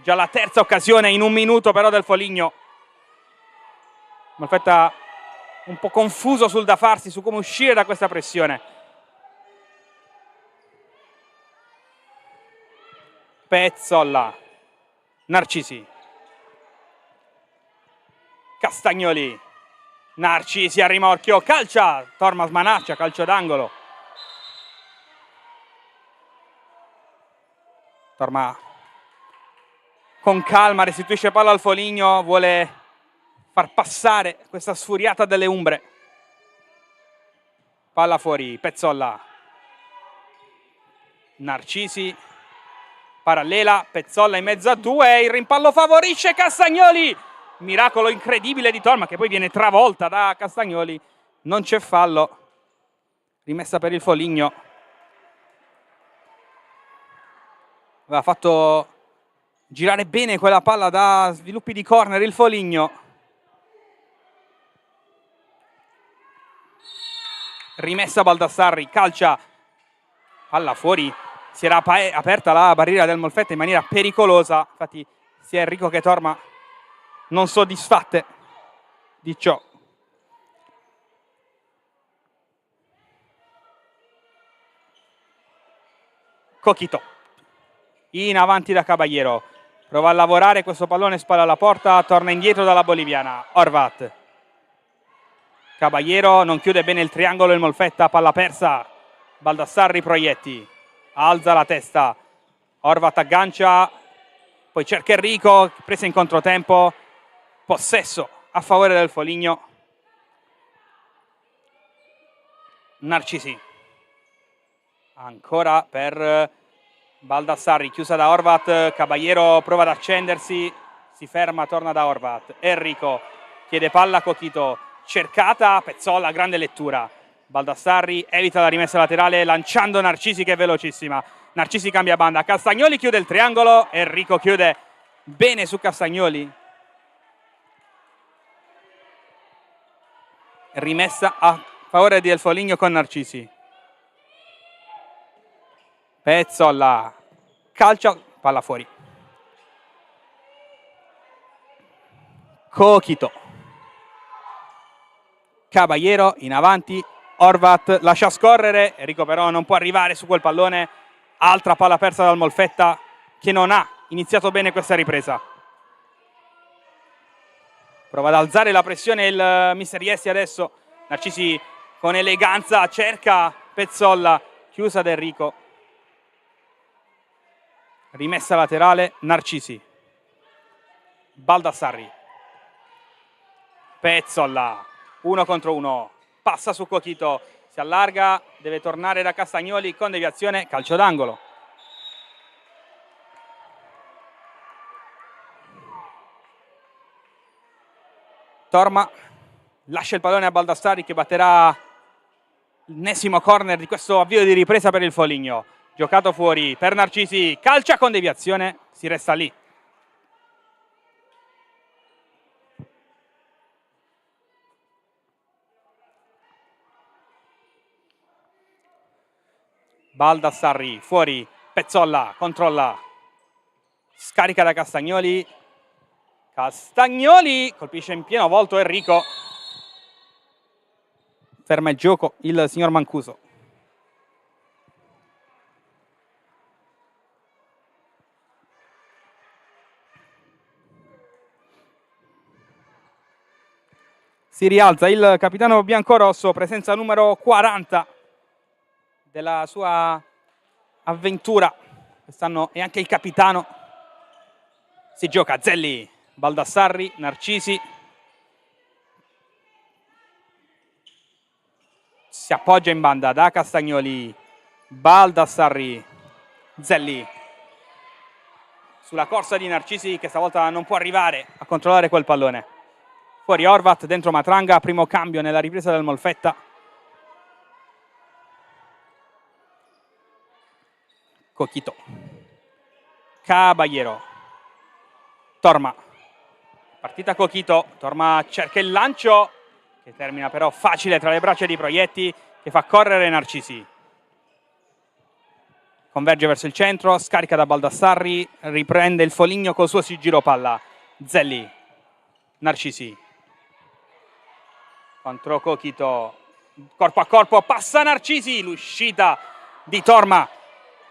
Già la terza occasione in un minuto però del Foligno. Molfetta un po' confuso sul da farsi, su come uscire da questa pressione. Pezzolla, Narcisi, Castagnoli, Narcisi a rimorchio, calcia, Torma smanaccia, calcio d'angolo. Torma con calma restituisce palla al Foligno, vuole far passare questa sfuriata delle Umbre. Palla fuori, Pezzolla, Narcisi, parallela, Pezzolla in mezzo a due, il rimpallo favorisce Castagnoli. Miracolo incredibile di Torma che poi viene travolta da Castagnoli. Non c'è fallo. Rimessa per il Foligno. Aveva fatto girare bene quella palla da sviluppi di corner il Foligno. Rimessa Baldassarri, calcia. Palla fuori. Si era aperta la barriera del Molfetta in maniera pericolosa. Infatti sia Enrico che Torma non soddisfatte di ciò. Cochito in avanti da Caballero, prova a lavorare questo pallone, spalla alla porta, torna indietro dalla boliviana. Horvat, Caballero non chiude bene il triangolo, il Molfetta, palla persa. Baldassarri, Proietti, alza la testa, Horvat aggancia, poi cerca Enrico, presa in controtempo. Possesso a favore del Foligno. Narcisi. Ancora per Baldassarri, chiusa da Horvat. Caballero prova ad accendersi, si ferma, torna da Horvat. Enrico chiede palla a Cochito, cercata, Pezzolla, grande lettura. Baldassarri evita la rimessa laterale lanciando Narcisi che è velocissima. Narcisi cambia banda, Castagnoli chiude il triangolo, Enrico chiude bene su Castagnoli. Rimessa a favore del Foligno con Narcisi. Pezzolla, calcio, palla fuori. Cochito, Caballero in avanti, Horvat lascia scorrere, Enrico però non può arrivare su quel pallone. Altra palla persa dal Molfetta che non ha iniziato bene questa ripresa. Prova ad alzare la pressione il mister Iesti adesso. Narcisi con eleganza cerca Pezzolla, chiusa da Enrico. Rimessa laterale, Narcisi. Baldassarri. Pezzolla, 1 contro 1, passa su Coquito, si allarga, deve tornare da Castagnoli con deviazione, calcio d'angolo. Torma lascia il pallone a Baldassarri che batterà l'ennesimo corner di questo avvio di ripresa per il Foligno. Giocato fuori per Narcisi, calcia con deviazione, si resta lì. Baldassarri fuori, Pezzolla controlla, scarica da Castagnoli. Castagnoli colpisce in pieno volto Enrico. Ferma il gioco il signor Mancuso. Si rialza il capitano biancorosso, presenza numero 40 della sua avventura. Quest'anno è anche il capitano. Si gioca Zelli, Baldassarri, Narcisi. Si appoggia in banda da Castagnoli, Baldassarri, Zelli. Sulla corsa di Narcisi che stavolta non può arrivare a controllare quel pallone. Fuori Horvat, dentro Matranga, primo cambio nella ripresa del Molfetta. Coquito. Caballero. Torma. Partita Coquito. Torma cerca il lancio, che termina però facile tra le braccia di Proietti, che fa correre Narcisi. Converge verso il centro, scarica da Baldassarri, riprende il Foligno col suo sigilo palla. Zelli. Narcisi. Contro Coquito, corpo a corpo, passa Narcisi, l'uscita di Torma,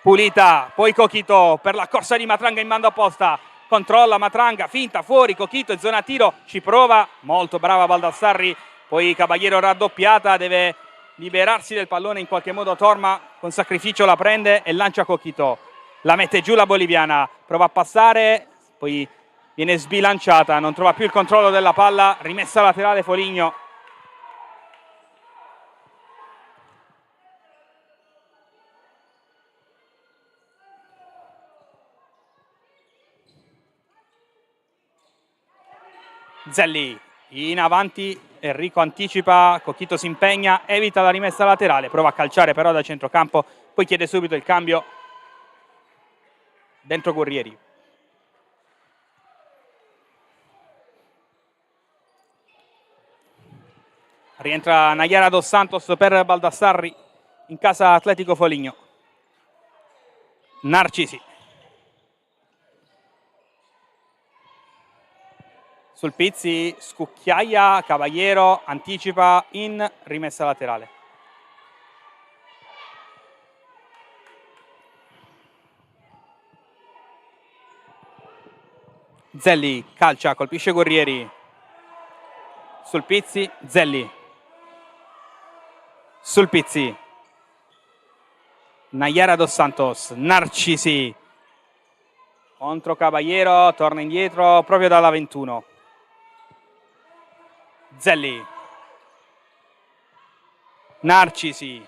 pulita, poi Coquito per la corsa di Matranga in banda opposta, controlla Matranga, finta, fuori, Coquito in zona tiro, ci prova, molto brava Baldassarri, poi Caballero raddoppiata, deve liberarsi del pallone in qualche modo Torma, con sacrificio la prende e lancia Coquito, la mette giù la boliviana, prova a passare, poi viene sbilanciata, non trova più il controllo della palla, rimessa laterale Foligno. Zelli in avanti, Enrico anticipa, Coquito si impegna, evita la rimessa laterale, prova a calciare però da centrocampo, poi chiede subito il cambio dentro Guerrieri. Rientra Nayara Dos Santos per Baldassarri in casa Atletico Foligno. Narcisi. Sul Pizzi, scucchiaia, Caballero, anticipa in rimessa laterale. Zelli, calcia, colpisce Guerrieri. Sul Pizzi, Zelli. Sul Pizzi. Nayara Dos Santos, Narcisi. Contro Caballero, torna indietro proprio dalla 21. Zelli. Narcisi.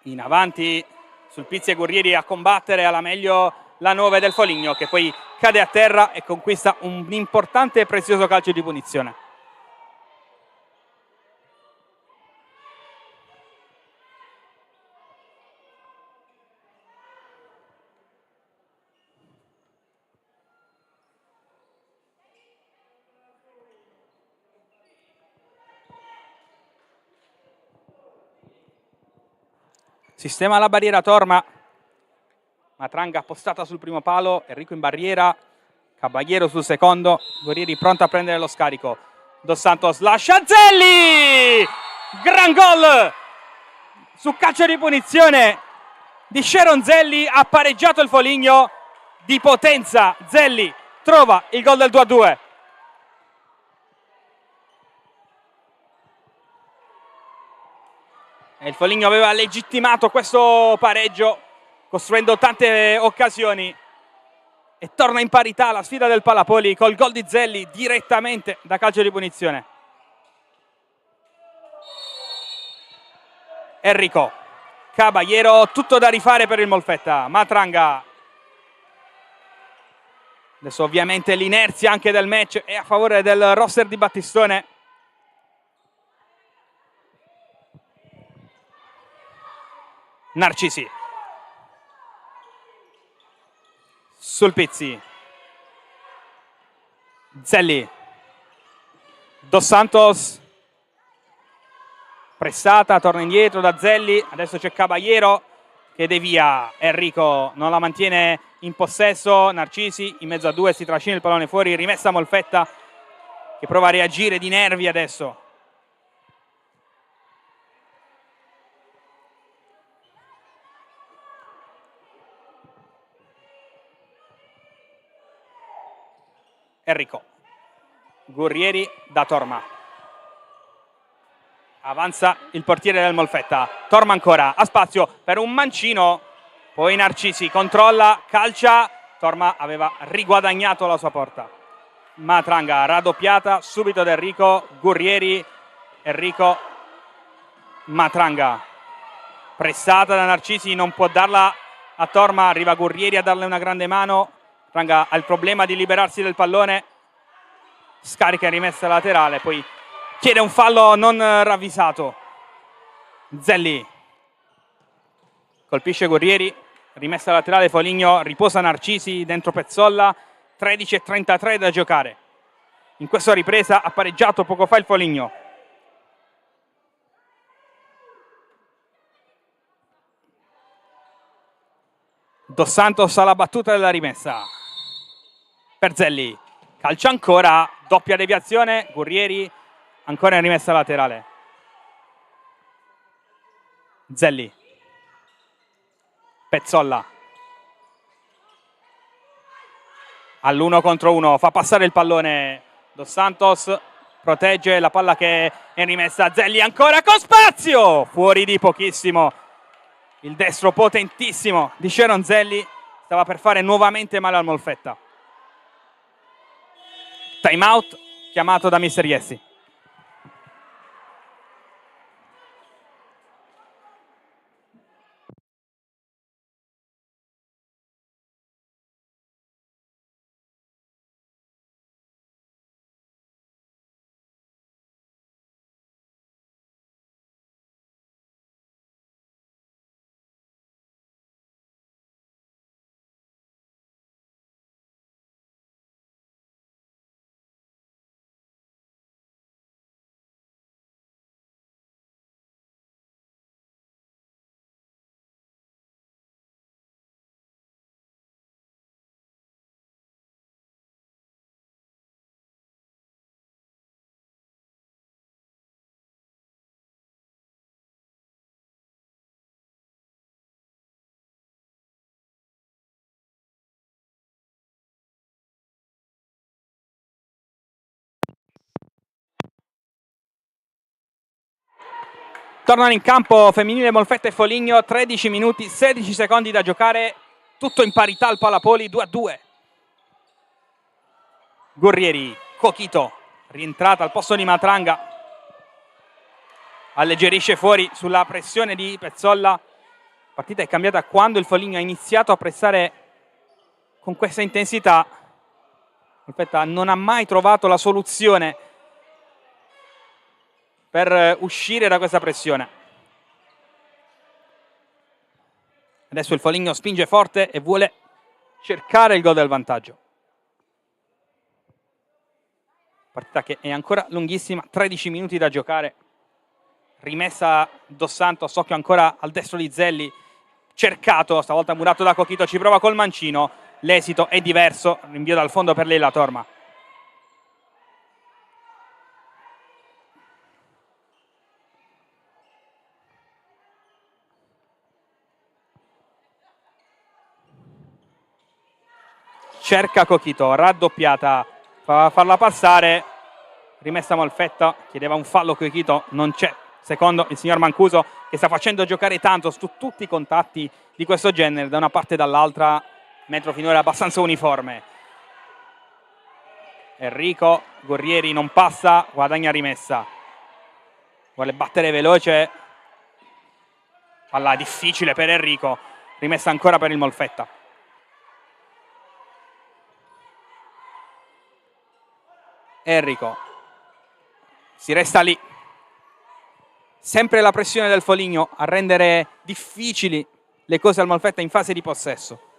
In avanti, sul Pizzi e Guerrieri a combattere alla meglio la 9 del Foligno, che poi cade a terra e conquista un importante e prezioso calcio di punizione. Sistema la barriera Torma. Matranga appostata sul primo palo, Enrico in barriera, Caballero sul secondo, Guerrieri pronto a prendere lo scarico. Dos Santos lascia Zelli! Gran gol! Su calcio di punizione di Sharon Zelli, ha pareggiato il Foligno di potenza. Zelli trova il gol del 2-2. Il Foligno aveva legittimato questo pareggio costruendo tante occasioni e torna in parità la sfida del Palapoli col gol di Zelli direttamente da calcio di punizione. Enrico Caballero, tutto da rifare per il Molfetta. Matranga, adesso ovviamente l'inerzia anche del match è a favore del roster di Battistone. Narcisi, Sulpizzi, Zelli, Dos Santos, pressata, torna indietro da Zelli, adesso c'è Caballero che devia, Enrico non la mantiene in possesso, Narcisi in mezzo a due si trascina il pallone fuori, rimessa Molfetta che prova a reagire di nervi adesso. Enrico, Gurrieri da Torma, avanza il portiere del Molfetta, Torma ancora, ha spazio per un mancino, poi Narcisi controlla, calcia, Torma aveva riguadagnato la sua porta. Matranga raddoppiata subito da Enrico, Gurrieri, Enrico, Matranga, pressata da Narcisi, non può darla a Torma, arriva Gurrieri a darle una grande mano, Matranga ha il problema di liberarsi del pallone, scarica e rimessa laterale, poi chiede un fallo non ravvisato. Zelli colpisce Gurrieri, rimessa laterale Foligno, riposa Narcisi dentro Pezzolla, 13:33 da giocare. In questa ripresa ha pareggiato poco fa il Foligno. Dos Santos alla battuta della rimessa. Per Zelli, calcia ancora, doppia deviazione, Gurrieri ancora in rimessa laterale. Zelli, Pezzolla, all'1 contro 1, fa passare il pallone Dos Santos, protegge la palla che è in rimessa, Zelli ancora con spazio, fuori di pochissimo, il destro potentissimo di Sharon Zelli stava per fare nuovamente male al Molfetta. Time out chiamato da Mister Iessi. Tornano in campo femminile Molfetta e Foligno, 13 minuti, 16 secondi da giocare, tutto in parità al Palapoli, 2-2. Gurrieri, Cochito, rientrata al posto di Matranga, alleggerisce fuori sulla pressione di Pezzolla. La partita è cambiata quando il Foligno ha iniziato a pressare con questa intensità. Molfetta non ha mai trovato la soluzione per uscire da questa pressione. Adesso il Foligno spinge forte e vuole cercare il gol del vantaggio. Partita che è ancora lunghissima, 13 minuti da giocare. Rimessa Dos Santos, occhio ancora al destro di Zelli. Cercato, stavolta murato da Cochito, ci prova col mancino. L'esito è diverso, rinvio dal fondo per Leila Torma. Cerca Cochito, raddoppiata, fa farla passare, rimessa Molfetta, chiedeva un fallo Cochito, non c'è, secondo il signor Mancuso che sta facendo giocare tanto su tutti i contatti di questo genere, da una parte e dall'altra metro finora abbastanza uniforme. Enrico, Guerrieri non passa, guadagna rimessa, vuole battere veloce, palla difficile per Enrico, rimessa ancora per il Molfetta. Enrico, si resta lì, sempre la pressione del Foligno a rendere difficili le cose al Molfetta in fase di possesso.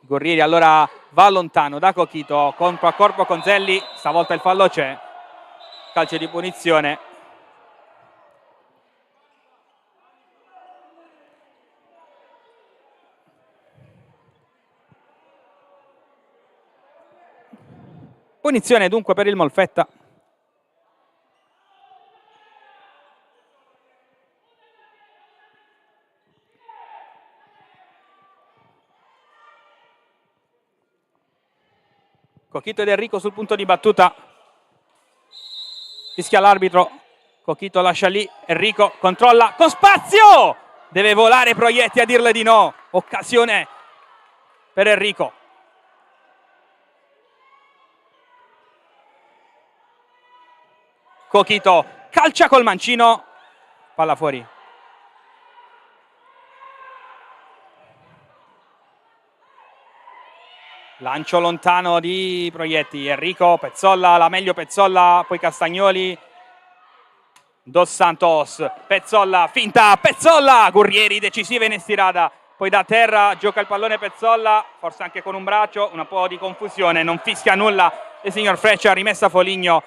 Guerrieri allora va lontano da Cochito, corpo a corpo con Zelli, stavolta il fallo c'è, calcio di punizione. Punizione dunque per il Molfetta. Cochito ed Enrico sul punto di battuta. Fischia l'arbitro. Cochito lascia lì. Enrico controlla con spazio. Deve volare Proietti a dirle di no. Occasione per Enrico. Cochito calcia col mancino. Palla fuori. Lancio lontano di Proietti, Enrico, Pezzolla, la meglio Pezzolla, poi Castagnoli, Dos Santos, Pezzolla, finta, Pezzolla, Guerrieri decisiva in estirata, poi da terra gioca il pallone Pezzolla, forse anche con un braccio, un po' di confusione, non fischia nulla il signor Freccia, rimessa Foligno,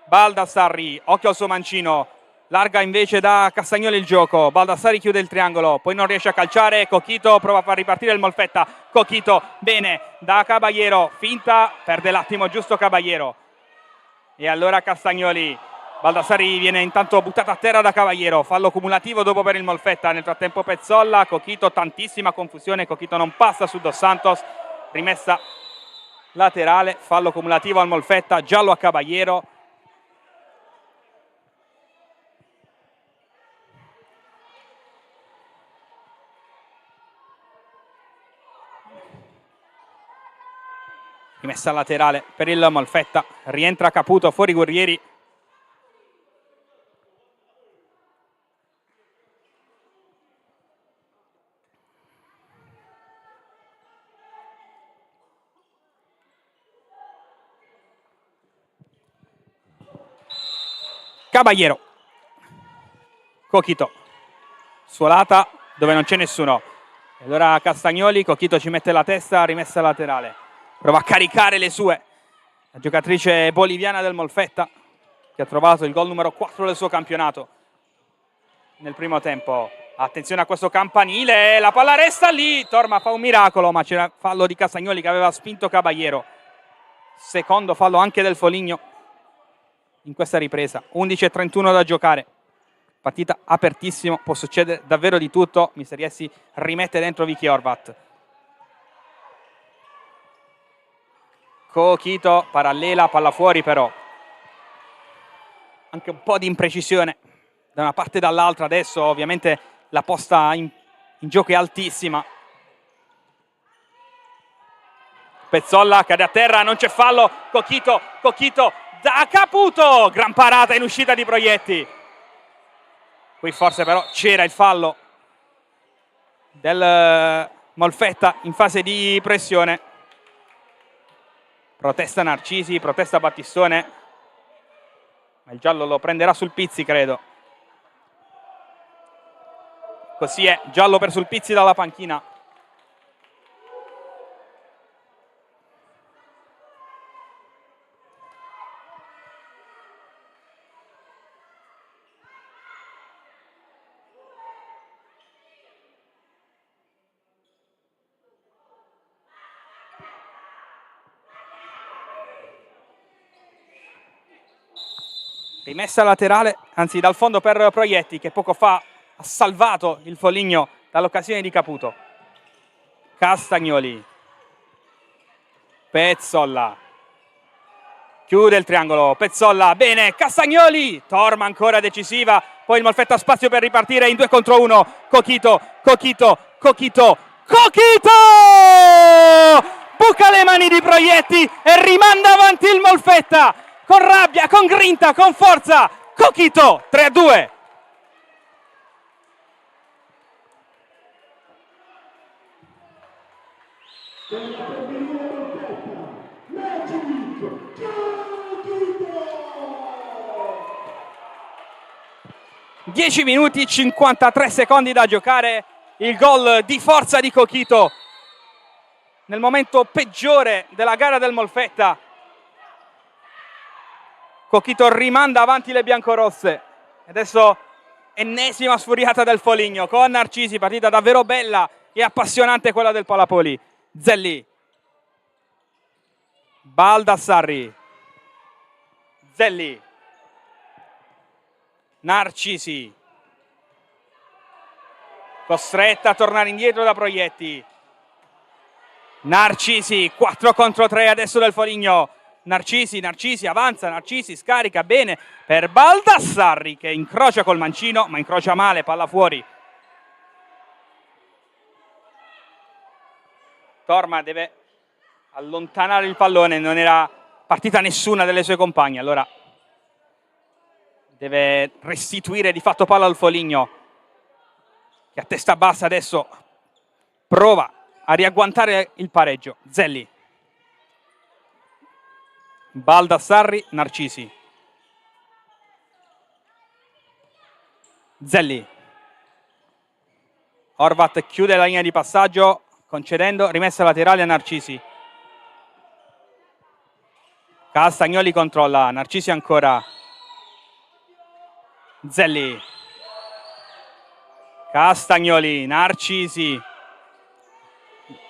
Baldassarri, occhio al suo mancino, larga invece da Castagnoli il gioco, Baldassarri chiude il triangolo, poi non riesce a calciare, Cochito prova a far ripartire il Molfetta, Cochito, bene, da Caballero, finta, perde l'attimo giusto Caballero, e allora Castagnoli, Baldassarri viene intanto buttato a terra da Caballero, fallo cumulativo dopo per il Molfetta, nel frattempo Pezzolla, Cochito, tantissima confusione, Cochito non passa su Dos Santos, rimessa laterale, fallo cumulativo al Molfetta, giallo a Caballero. Rimessa laterale per il Molfetta, rientra Caputo, fuori Guerrieri. Caballero, Cochito, suolata dove non c'è nessuno. E allora Castagnoli, Cochito ci mette la testa, rimessa laterale. Prova a caricare le sue. La giocatrice boliviana del Molfetta, che ha trovato il gol numero 4 del suo campionato nel primo tempo. Attenzione a questo campanile, la palla resta lì, Torma fa un miracolo, ma c'era fallo di Castagnoli che aveva spinto Caballero. Secondo fallo anche del Foligno in questa ripresa. 11:31 da giocare. Partita apertissima, può succedere davvero di tutto. Misteriesi rimette dentro Vicky Horvat. Cochito, parallela, palla fuori però. Anche un po' di imprecisione da una parte e dall'altra. Adesso ovviamente la posta in gioco è altissima. Pezzolla cade a terra, non c'è fallo. Cochito da Caputo. Gran parata in uscita di Proietti. Qui forse però c'era il fallo del Molfetta in fase di pressione. Protesta Narcisi, protesta Battistone, ma il giallo lo prenderà sul Pizzi, credo. Così è, giallo per Sulpizzi dalla panchina. Rimessa laterale, anzi dal fondo per Proietti, che poco fa ha salvato il Foligno dall'occasione di Caputo. Castagnoli, Pezzolla, chiude il triangolo, Pezzolla, bene, Castagnoli, Torma ancora decisiva, poi il Molfetta ha spazio per ripartire in 2 contro 1, Cochito, Cochito! Buca le mani di Proietti e rimanda avanti il Molfetta con rabbia, con grinta, con forza. Cochito, 3-2. Dieci minuti 53 secondi da giocare. Il gol di forza di Cochito nel momento peggiore della gara del Molfetta. Cochito rimanda avanti le biancorosse. Adesso ennesima sfuriata del Foligno con Narcisi, partita davvero bella e appassionante quella del Palapoli. Zelli, Baldassarri, Zelli, Narcisi, costretta a tornare indietro da Proietti. Narcisi, 4 contro 3 adesso del Foligno. Narcisi avanza, Narcisi scarica bene per Baldassarri che incrocia col mancino, ma incrocia male, palla fuori. Torma deve allontanare il pallone, non era partita nessuna delle sue compagne, allora deve restituire di fatto palla al Foligno, che a testa bassa adesso prova a riagguantare il pareggio. Zelli, Baldassarri, Narcisi, Zelli, Horvat chiude la linea di passaggio concedendo rimessa laterale a Narcisi. Castagnoli controlla, Narcisi ancora, Zelli, Castagnoli, Narcisi,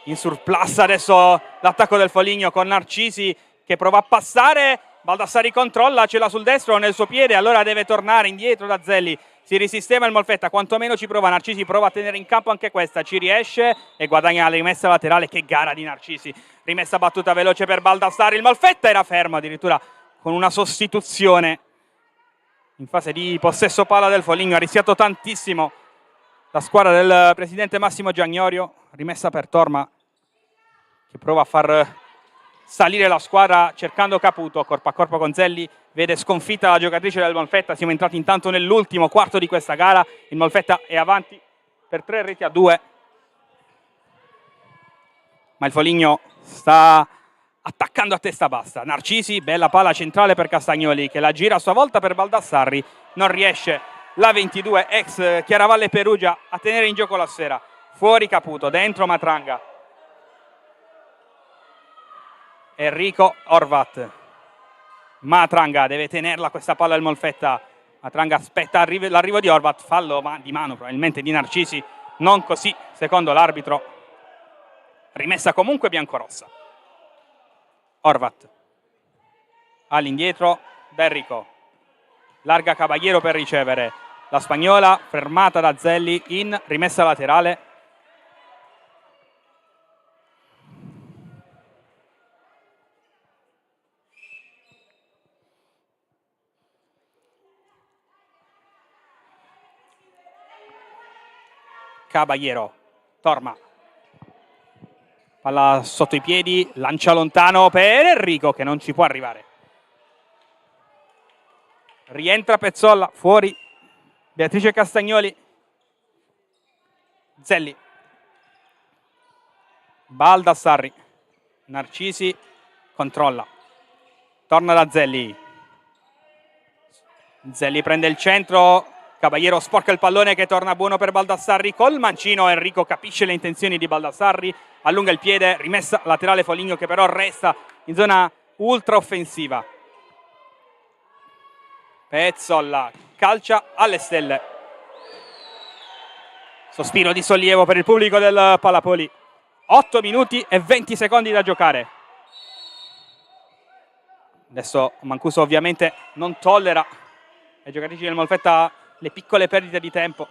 in surplus adesso l'attacco del Foligno con Narcisi che prova a passare, Baldassarri controlla, ce l'ha sul destro nel suo piede, allora deve tornare indietro da Zelli, si risistema il Molfetta, quantomeno ci prova, Narcisi prova a tenere in campo anche questa, ci riesce e guadagna la rimessa laterale. Che gara di Narcisi, rimessa battuta veloce per Baldassarri, il Molfetta era fermo addirittura con una sostituzione in fase di possesso palla del Foligno, ha rischiato tantissimo la squadra del presidente Massimo Giagnorio. Rimessa per Torma che prova a far salire la squadra cercando Caputo, corpo a corpo con Zelli, vede sconfitta la giocatrice del Molfetta. Siamo entrati intanto nell'ultimo quarto di questa gara, il Molfetta è avanti per 3-2, ma il Foligno sta attaccando a testa bassa. Narcisi, bella palla centrale per Castagnoli che la gira a sua volta per Baldassarri, non riesce la 22 ex Chiaravalle Perugia a tenere in gioco la sfera. Fuori Caputo, dentro Matranga, Enrico Horvat, Matranga deve tenerla questa palla del Molfetta. Matranga aspetta l'arrivo di Horvat, fallo di mano probabilmente di Narcisi, non così secondo l'arbitro, rimessa comunque biancorossa. Horvat all'indietro da Enrico, larga Caballero per ricevere, la spagnola fermata da Zelli in rimessa laterale. Caballero, Torma, palla sotto i piedi, lancia lontano per Enrico che non ci può arrivare. Rientra Pezzolla, fuori Beatrice Castagnoli, Zelli, Baldassarri, Narcisi controlla, torna da Zelli, Zelli prende il centro, Caballero sporca il pallone che torna buono per Baldassarri col mancino. Enrico capisce le intenzioni di Baldassarri, allunga il piede, rimessa laterale Foligno che però resta in zona ultra offensiva. Pezzolla calcia alle stelle. Sospiro di sollievo per il pubblico del Palapoli. 8 minuti e 20 secondi da giocare. Adesso Mancuso ovviamente non tollera ai giocatrici del Molfetta le piccole perdite di tempo.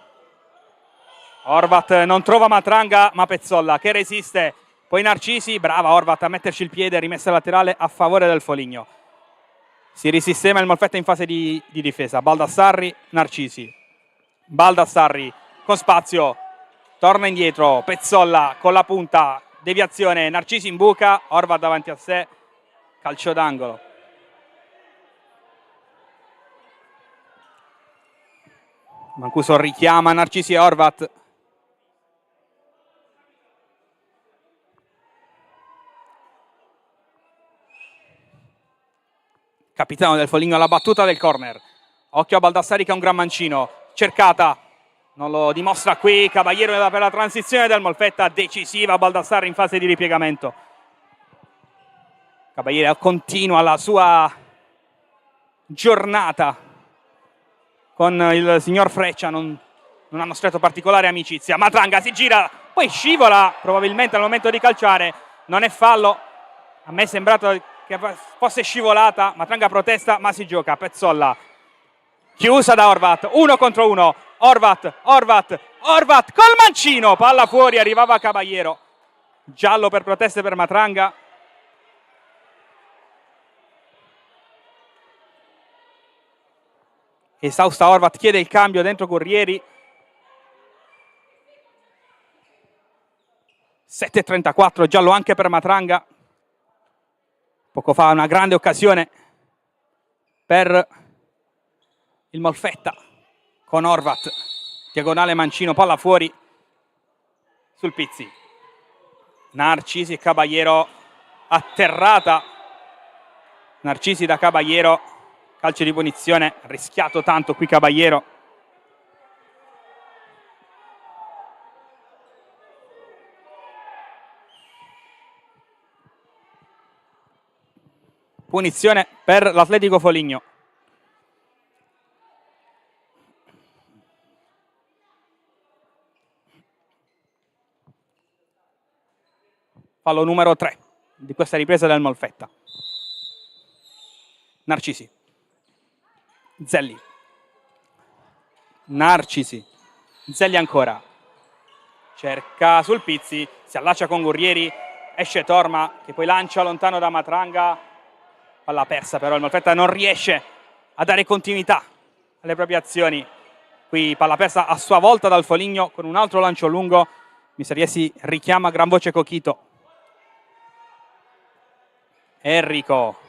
Horvat non trova Matranga, ma Pezzolla che resiste. Poi Narcisi, brava Horvat a metterci il piede, rimessa laterale a favore del Foligno. Si risistema il Molfetta in fase di difesa. Baldassarri, Narcisi. Baldassarri con spazio. torna indietro, Pezzolla con la punta, deviazione, Narcisi in buca, Horvat davanti a sé, calcio d'angolo. Mancuso richiama Narcisi e Horvat. Capitano del Foligno alla battuta del corner. Occhio a Baldassari che ha un gran mancino. Cercata, non lo dimostra qui. Caballero per la transizione del Molfetta, decisiva Baldassari in fase di ripiegamento. Caballero continua la sua giornata con il signor Freccia, non hanno stretto particolare amicizia. Matranga si gira, poi scivola probabilmente al momento di calciare. Non è fallo, a me è sembrato che fosse scivolata. Matranga protesta, ma si gioca. Pezzolla chiusa da Horvat, 1 contro 1. Horvat col mancino, palla fuori, arrivava Caballero. Giallo per proteste per Matranga. Esausta Horvat, chiede il cambio dentro Guerrieri. 7:34, giallo anche per Matranga. Poco fa una grande occasione per il Molfetta con Horvat, diagonale mancino, palla fuori sul Pizzi. Narcisi e Caballero, atterrata Narcisi da Caballero, calcio di punizione, rischiato tanto qui Caballero. Punizione per l'Atletico Foligno. Fallo numero 3 di questa ripresa del Molfetta. Narcisi. Zelli. Narcisi. Zelli ancora. Cerca sul Pizzi, si allaccia con Guerrieri, esce Torma che poi lancia lontano da Matranga. Palla persa però, il Molfetta non riesce a dare continuità alle proprie azioni. Qui palla persa a sua volta dal Foligno con un altro lancio lungo. Miseriesi richiama a gran voce Cochito. Enrico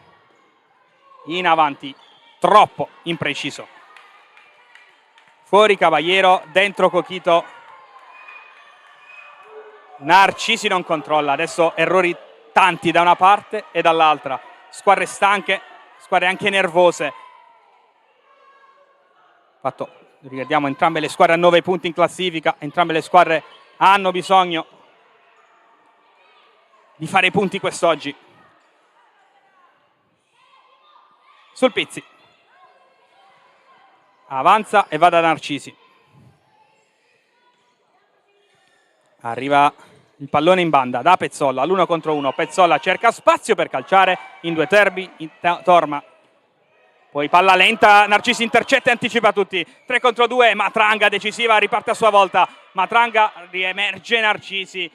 in avanti, troppo impreciso. Fuori Caballero, dentro Cochito. Narcisi non controlla, adesso errori tanti da una parte e dall'altra. Squadre stanche, squadre anche nervose. Fatto, ricordiamo, entrambe le squadre a 9 punti in classifica, entrambe le squadre hanno bisogno di fare punti quest'oggi. Sul Pizzi. Avanza e va da Narcisi. Arriva il pallone in banda da Pezzolla, all'1 contro 1. Pezzolla cerca spazio per calciare in due terbi, Torma. Poi palla lenta, Narcisi intercetta e anticipa tutti. 3 contro 2, Matranga decisiva, riparte a sua volta. Matranga, riemerge Narcisi.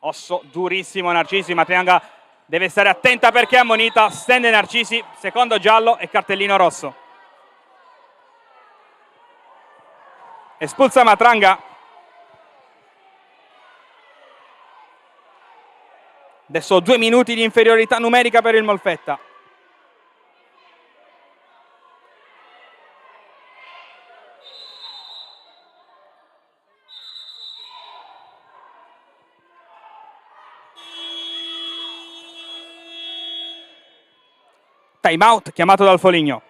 Osso durissimo Narcisi, Matranga deve stare attenta perché è ammonita. Stende Narcisi, secondo giallo e cartellino rosso. Espulsa Matranga. Adesso 2 minuti di inferiorità numerica per il Molfetta. Time out chiamato dal Foligno.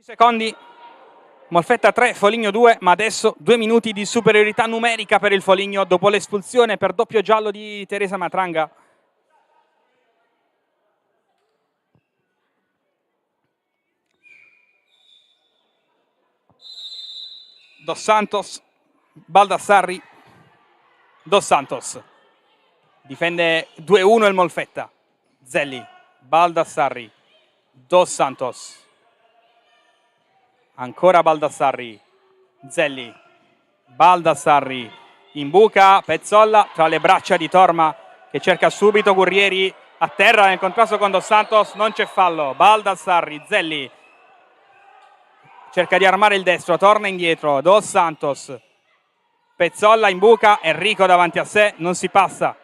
secondi, Molfetta 3, Foligno 2, ma adesso 2 minuti di superiorità numerica per il Foligno dopo l'espulsione per doppio giallo di Teresa Matranga. Dos Santos, Baldassarri, Dos Santos. Difende 2-1 il Molfetta. Zelli, Baldassarri, Dos Santos. Ancora Baldassarri, Zelli, Baldassarri, imbuca, Pezzolla tra le braccia di Torma che cerca subito Gurrieri a terra nel contrasto con Dos Santos, non c'è fallo. Baldassarri, Zelli cerca di armare il destro, torna indietro, Dos Santos, Pezzolla imbuca, Enrico davanti a sé, non si passa.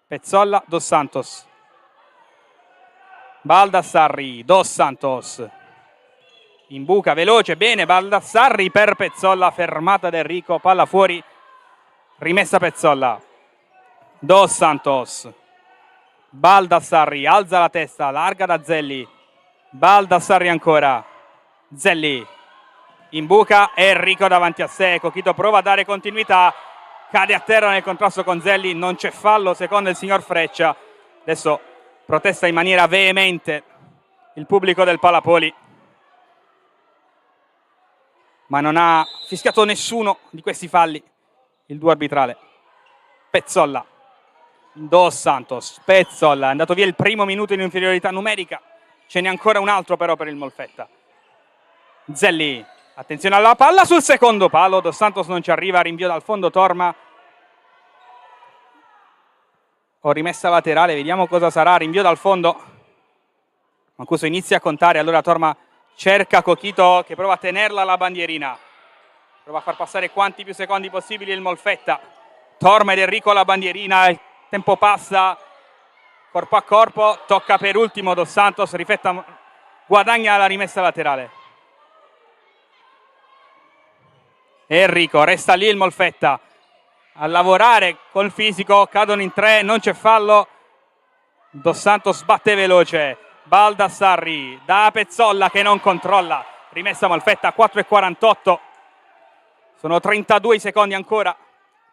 Pezzolla, Dos Santos, Baldassarri, Dos Santos, imbuca veloce, bene Baldassarri per Pezzolla, fermata da Enrico, palla fuori, rimessa Pezzolla. Dos Santos, Baldassarri, alza la testa, larga da Zelli, Baldassarri ancora, Zelli, imbuca, Enrico davanti a sé, Cochito prova a dare continuità, cade a terra nel contrasto con Zelli, non c'è fallo secondo il signor Freccia. Adesso protesta in maniera veemente il pubblico del Palapoli, ma non ha fischiato nessuno di questi falli il duo arbitrale. Pezzolla, Dos Santos, Pezzolla, è andato via il primo minuto in inferiorità numerica, ce n'è ancora un altro però per il Molfetta. Zelli, attenzione alla palla sul secondo palo, Dos Santos non ci arriva, rinvio dal fondo Torma. Ho rimessa laterale, vediamo cosa sarà, rinvio dal fondo. Mancuso inizia a contare, allora Torma cerca Cochito che prova a tenerla alla bandierina. Prova a far passare quanti più secondi possibili il Molfetta. Torma ed Enrico alla bandierina, il tempo passa, corpo a corpo, tocca per ultimo Dos Santos, rifletta, guadagna la rimessa laterale. Enrico, resta lì il Molfetta a lavorare col fisico, cadono in tre, non c'è fallo. Dos Santos batte veloce, Baldassarri da Pezzolla che non controlla, rimessa Molfetta a 4,48, sono 32 secondi ancora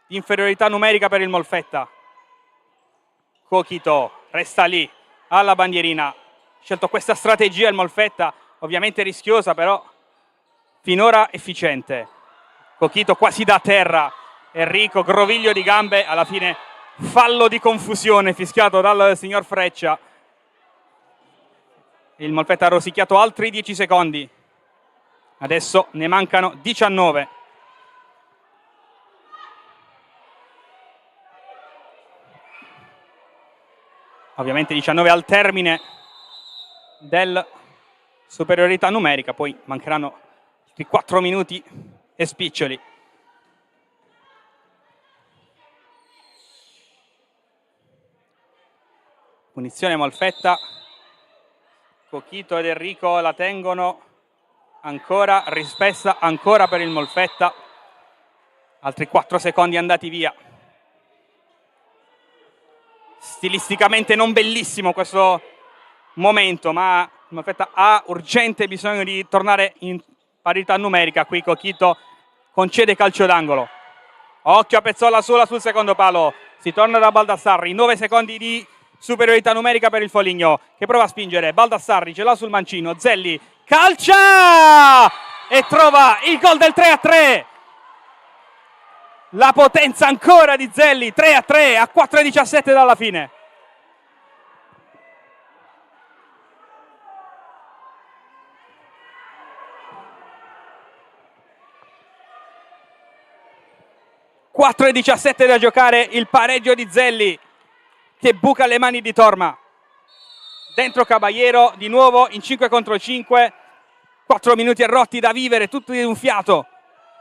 di inferiorità numerica per il Molfetta. Cochito resta lì alla bandierina, ha scelto questa strategia il Molfetta, ovviamente rischiosa però finora efficiente. Cochito quasi da terra, Enrico groviglio di gambe, alla fine fallo di confusione fischiato dal signor Freccia. Il Molfetta ha rosicchiato altri 10 secondi, adesso ne mancano 19. Ovviamente 19 al termine del superiorità numerica, poi mancheranno altri 4 minuti e spiccioli. Punizione Molfetta, Cochito ed Enrico la tengono ancora, rispessa ancora per il Molfetta, altri 4 secondi andati via. Stilisticamente non bellissimo questo momento, ma il Molfetta ha urgente bisogno di tornare in parità numerica. Qui Cochito concede calcio d'angolo, occhio a Pezzolla sola sul secondo palo, si torna da Baldassarri, 9 secondi di superiorità numerica per il Foligno che prova a spingere, Baldassarri ce l'ha sul mancino, Zelli calcia e trova il gol del 3-3. La potenza ancora di Zelli, 3-3 a 4,17 dalla fine. (4,17 da giocare), il pareggio di Zelli che buca le mani di Torma. Dentro Caballero, di nuovo in 5 contro 5, 4 minuti e rotti da vivere, tutti di un fiato.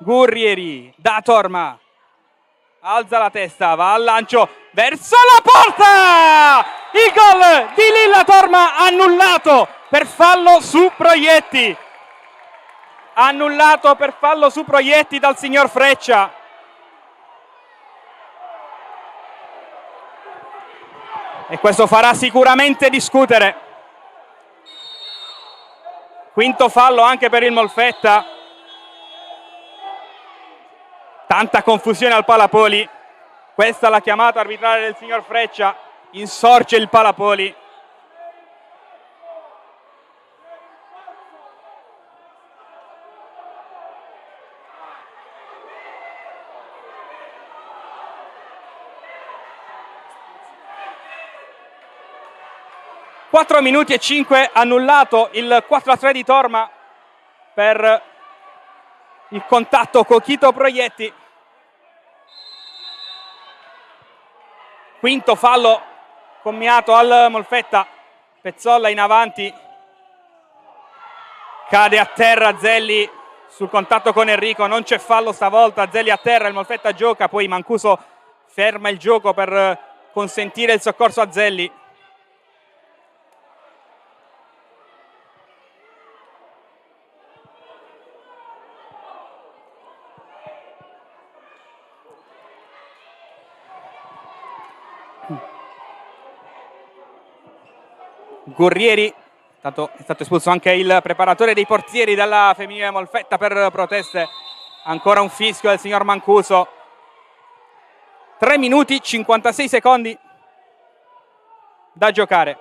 Gurrieri da Torma, alza la testa, va al lancio verso la porta! Il gol di Lilla Torma annullato per fallo su Proietti. Annullato per fallo su Proietti dal signor Freccia. E questo farà sicuramente discutere. Quinto fallo anche per il Molfetta. Tanta confusione al Palapoli. Questa è la chiamata arbitrale del signor Freccia. Insorge il Palapoli. Quattro minuti e 5, annullato il 4-3 di Torma per il contatto Cochito Proietti. Quinto fallo commiato al Molfetta. Pezzolla in avanti, cade a terra Zelli sul contatto con Enrico, non c'è fallo stavolta. Zelli a terra, il Molfetta gioca, poi Mancuso ferma il gioco per consentire il soccorso a Zelli. Gurrieri, tanto è stato espulso anche il preparatore dei portieri dalla femminile Molfetta per proteste. Ancora un fischio del signor Mancuso. 3 minuti 56 secondi da giocare.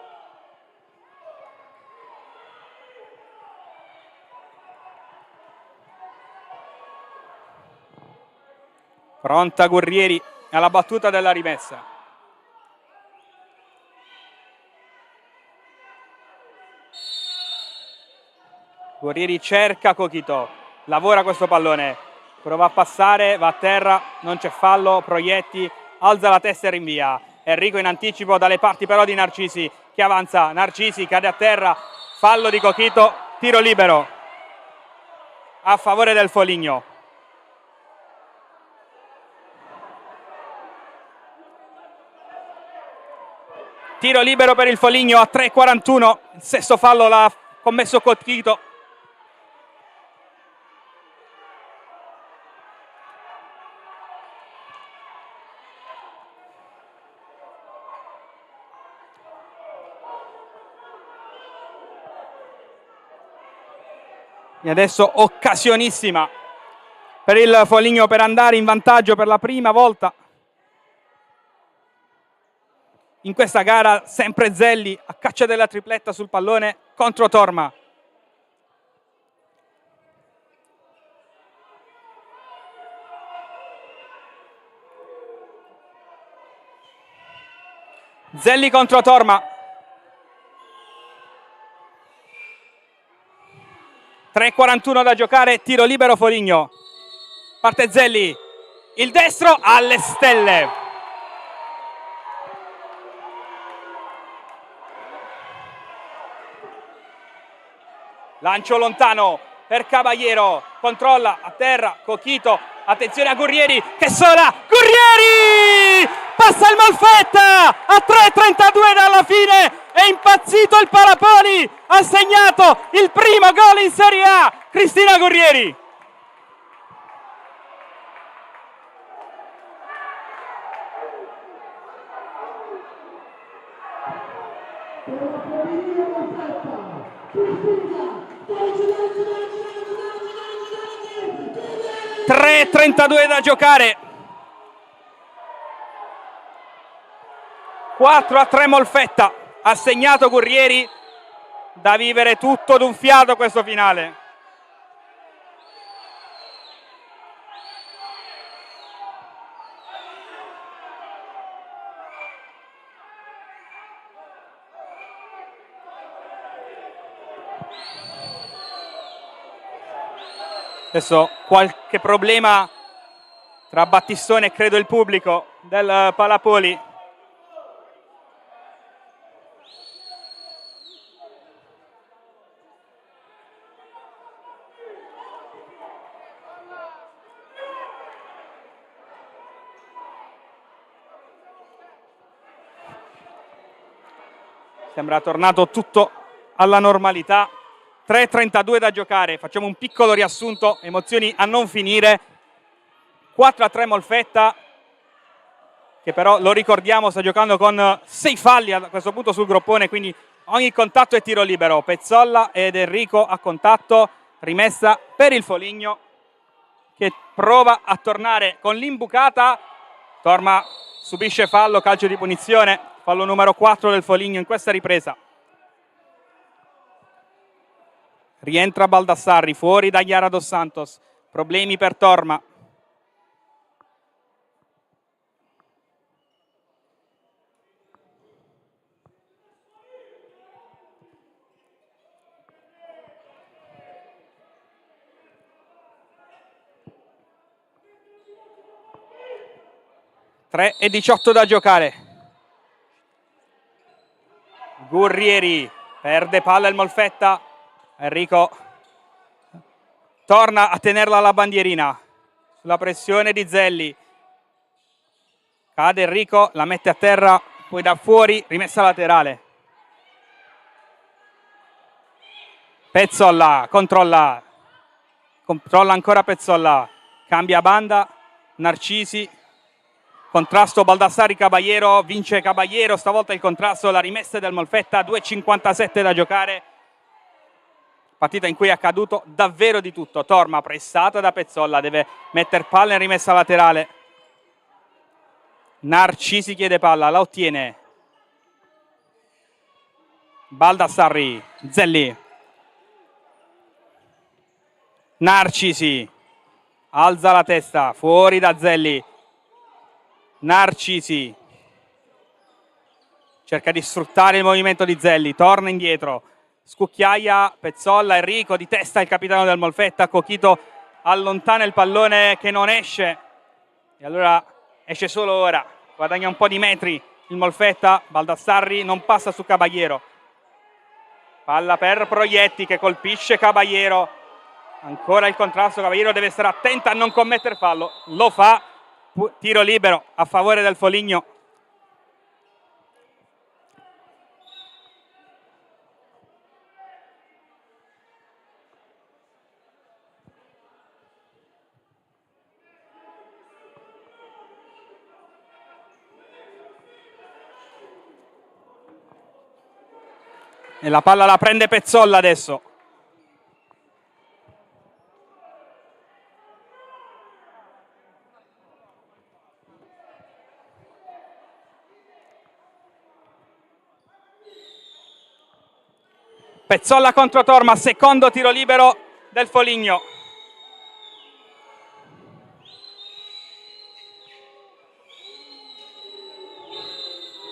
Pronta Gurrieri alla battuta della rimessa. Gurrieri cerca Cochito, lavora questo pallone, prova a passare, va a terra, non c'è fallo. Proietti alza la testa e rinvia. Enrico in anticipo dalle parti però di Narcisi, che avanza. Narcisi cade a terra, fallo di Cochito, tiro libero a favore del Foligno. Tiro libero per il Foligno a 3:41, il sesto fallo l'ha commesso Cochito. E adesso occasionissima per il Foligno per andare in vantaggio per la prima volta in questa gara. Sempre Zelli a caccia della tripletta sul pallone contro Torma. Zelli contro Torma. 3:41 da giocare, tiro libero Foligno. Parte Zelli, il destro alle stelle. Lancio lontano per Caballero, controlla a terra Cochito, attenzione a Gurrieri che sola, Gurrieri! Passa il Molfetta a 3:32 dalla fine, è impazzito il Palapoli, ha segnato il primo gol in Serie A, Cristina Gurrieri. (3:32 da giocare). 4-3 Molfetta, ha segnato Gurrieri, da vivere tutto d'un fiato questo finale. Adesso qualche problema tra Battistone e credo il pubblico del Palapoli. Sembra tornato tutto alla normalità. 3:32 da giocare, facciamo un piccolo riassunto, emozioni a non finire. 4-3 Molfetta, che però, lo ricordiamo, sta giocando con 6 falli a questo punto sul groppone, quindi ogni contatto è tiro libero. Pezzolla ed Enrico a contatto, rimessa per il Foligno che prova a tornare con l'imbucata. Torma subisce fallo, calcio di punizione, fallo numero 4 del Foligno in questa ripresa. Rientra Baldassarri, fuori da Chiara Dos Santos, problemi per Torma. Tre e 18 da giocare. Gurrieri perde palla il Molfetta. Enrico torna a tenerla alla bandierina sulla pressione di Zelli. Cade Enrico, la mette a terra, poi da fuori, rimessa laterale. Pezzolla controlla ancora Pezzolla, cambia banda, Narcisi, contrasto Baldassarri Caballero, vince Caballero, stavolta il contrasto, la rimessa del Molfetta, 2,57 da giocare. Partita in cui è accaduto davvero di tutto. Torma pressata da Pezzolla, deve mettere palla in rimessa laterale. Narcisi chiede palla, la ottiene. Baldassarri, Zelli. Narcisi, alza la testa, fuori da Zelli. Narcisi cerca di sfruttare il movimento di Zelli, torna indietro. Scucchiaia Pezzolla, Enrico di testa il capitano del Molfetta, Cochito allontana il pallone che non esce e allora esce solo ora, guadagna un po' di metri il Molfetta. Baldassarri non passa su Caballero, palla per Proietti che colpisce Caballero, ancora il contrasto, Caballero deve stare attenta a non commettere fallo, lo fa, tiro libero a favore del Foligno. E la palla la prende Pezzolla adesso. Pezzolla contro Torma, secondo tiro libero del Foligno.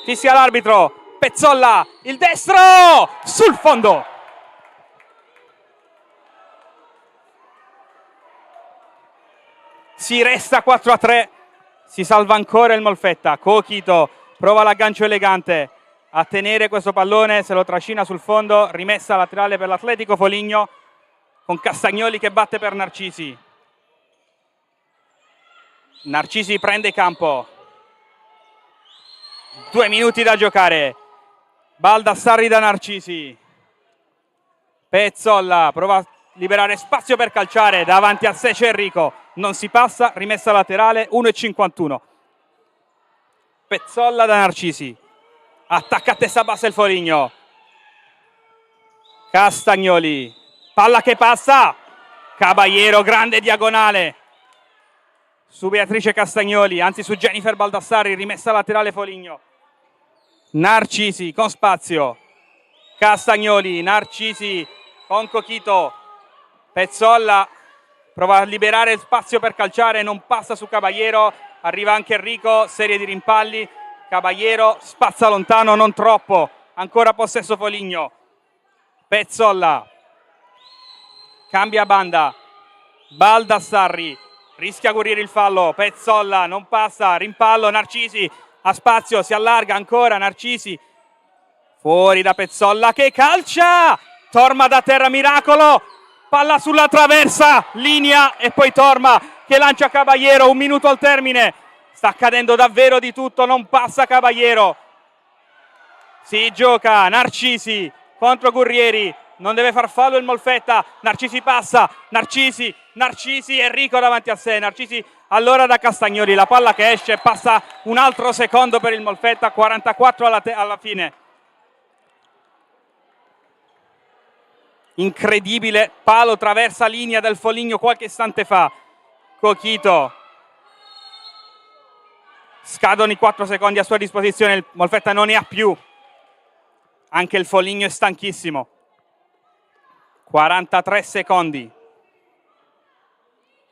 Fischia l'arbitro. Pezzolla, il destro sul fondo. Si resta 4-3, si salva ancora il Molfetta. Cochito prova l'aggancio elegante a tenere questo pallone, se lo trascina sul fondo, rimessa laterale per l'Atletico Foligno con Castagnoli che batte per Narcisi. Narcisi prende campo. 2 minuti da giocare. Baldassarri da Narcisi. Pezzolla prova a liberare spazio per calciare, davanti a sé c'è Enrico, non si passa, rimessa laterale, 1,51. Pezzolla da Narcisi, attacca a testa bassa il Foligno. Castagnoli, palla che passa, Caballero, grande diagonale su Beatrice Castagnoli, anzi su Jennifer Baldassarri, rimessa laterale Foligno. Narcisi con spazio, Castagnoli, Narcisi con Cochito, Pezzolla prova a liberare spazio per calciare, non passa su Caballero, arriva anche Enrico, serie di rimpalli, Caballero spazza lontano, non troppo, ancora possesso Foligno. Pezzolla cambia banda, Baldassarri rischia Gurrieri il fallo, Pezzolla non passa, rimpallo, Narcisi a spazio, si allarga ancora, Narcisi fuori da Pezzolla che calcia, Torma da terra, miracolo, palla sulla traversa, linea e poi Torma che lancia Caballero, 1 minuto al termine, sta accadendo davvero di tutto, non passa Caballero, si gioca Narcisi contro Gurrieri, non deve far fallo il Molfetta, Narcisi passa, Narcisi, Enrico davanti a sé, Narcisi allora da Castagnoli, la palla che esce, passa un altro secondo per il Molfetta, 44 alla fine. incredibile palo traversa linea del Foligno qualche istante fa. Cochito, scadono i 4 secondi a sua disposizione, il Molfetta non ne ha più, anche il Foligno è stanchissimo. 43 secondi.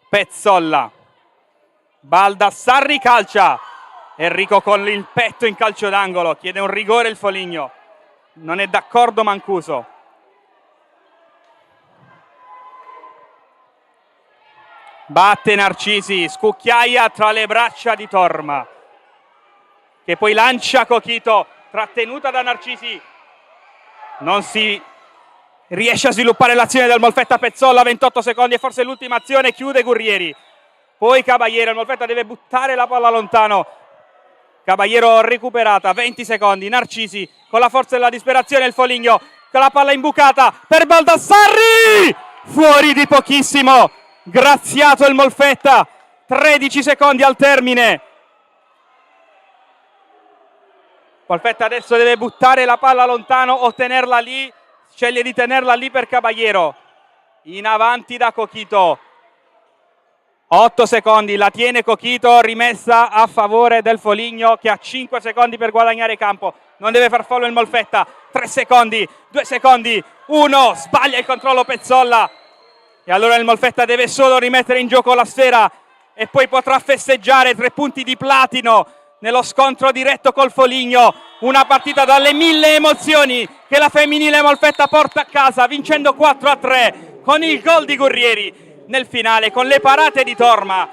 Pezzolla, Baldassarri calcia, Enrico con il petto in calcio d'angolo, chiede un rigore il Foligno, non è d'accordo Mancuso. Batte Narcisi, scucchiaia tra le braccia di Torma, che poi lancia Cochito, trattenuta da Narcisi, non si riesce a sviluppare l'azione del Molfetta. Pezzolla, 28 secondi e forse l'ultima azione, chiude Gurrieri, poi Caballero, il Molfetta deve buttare la palla lontano, Caballero recuperata, 20 secondi, Narcisi con la forza della disperazione, il Foligno con la palla imbucata per Baldassarri, fuori di pochissimo, graziato il Molfetta, 13 secondi al termine. Molfetta adesso deve buttare la palla lontano o tenerla lì, sceglie di tenerla lì per Caballero, in avanti da Cochito, 8 secondi, la tiene Cochito, rimessa a favore del Foligno che ha 5 secondi per guadagnare campo, non deve far fallo il Molfetta, 3 secondi, 2 secondi, 1, sbaglia il controllo Pezzolla e allora il Molfetta deve solo rimettere in gioco la sfera e poi potrà festeggiare 3 punti di platino nello scontro diretto col Foligno, una partita dalle 1000 emozioni che la femminile Molfetta porta a casa vincendo 4-3 con il gol di Gurrieri nel finale, con le parate di Torma,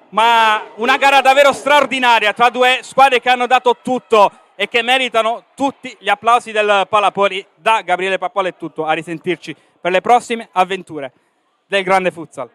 ma una gara davvero straordinaria tra due squadre che hanno dato tutto e che meritano tutti gli applausi del Palapoli. Da Gabriele Pappolla è tutto, a risentirci per le prossime avventure del grande futsal.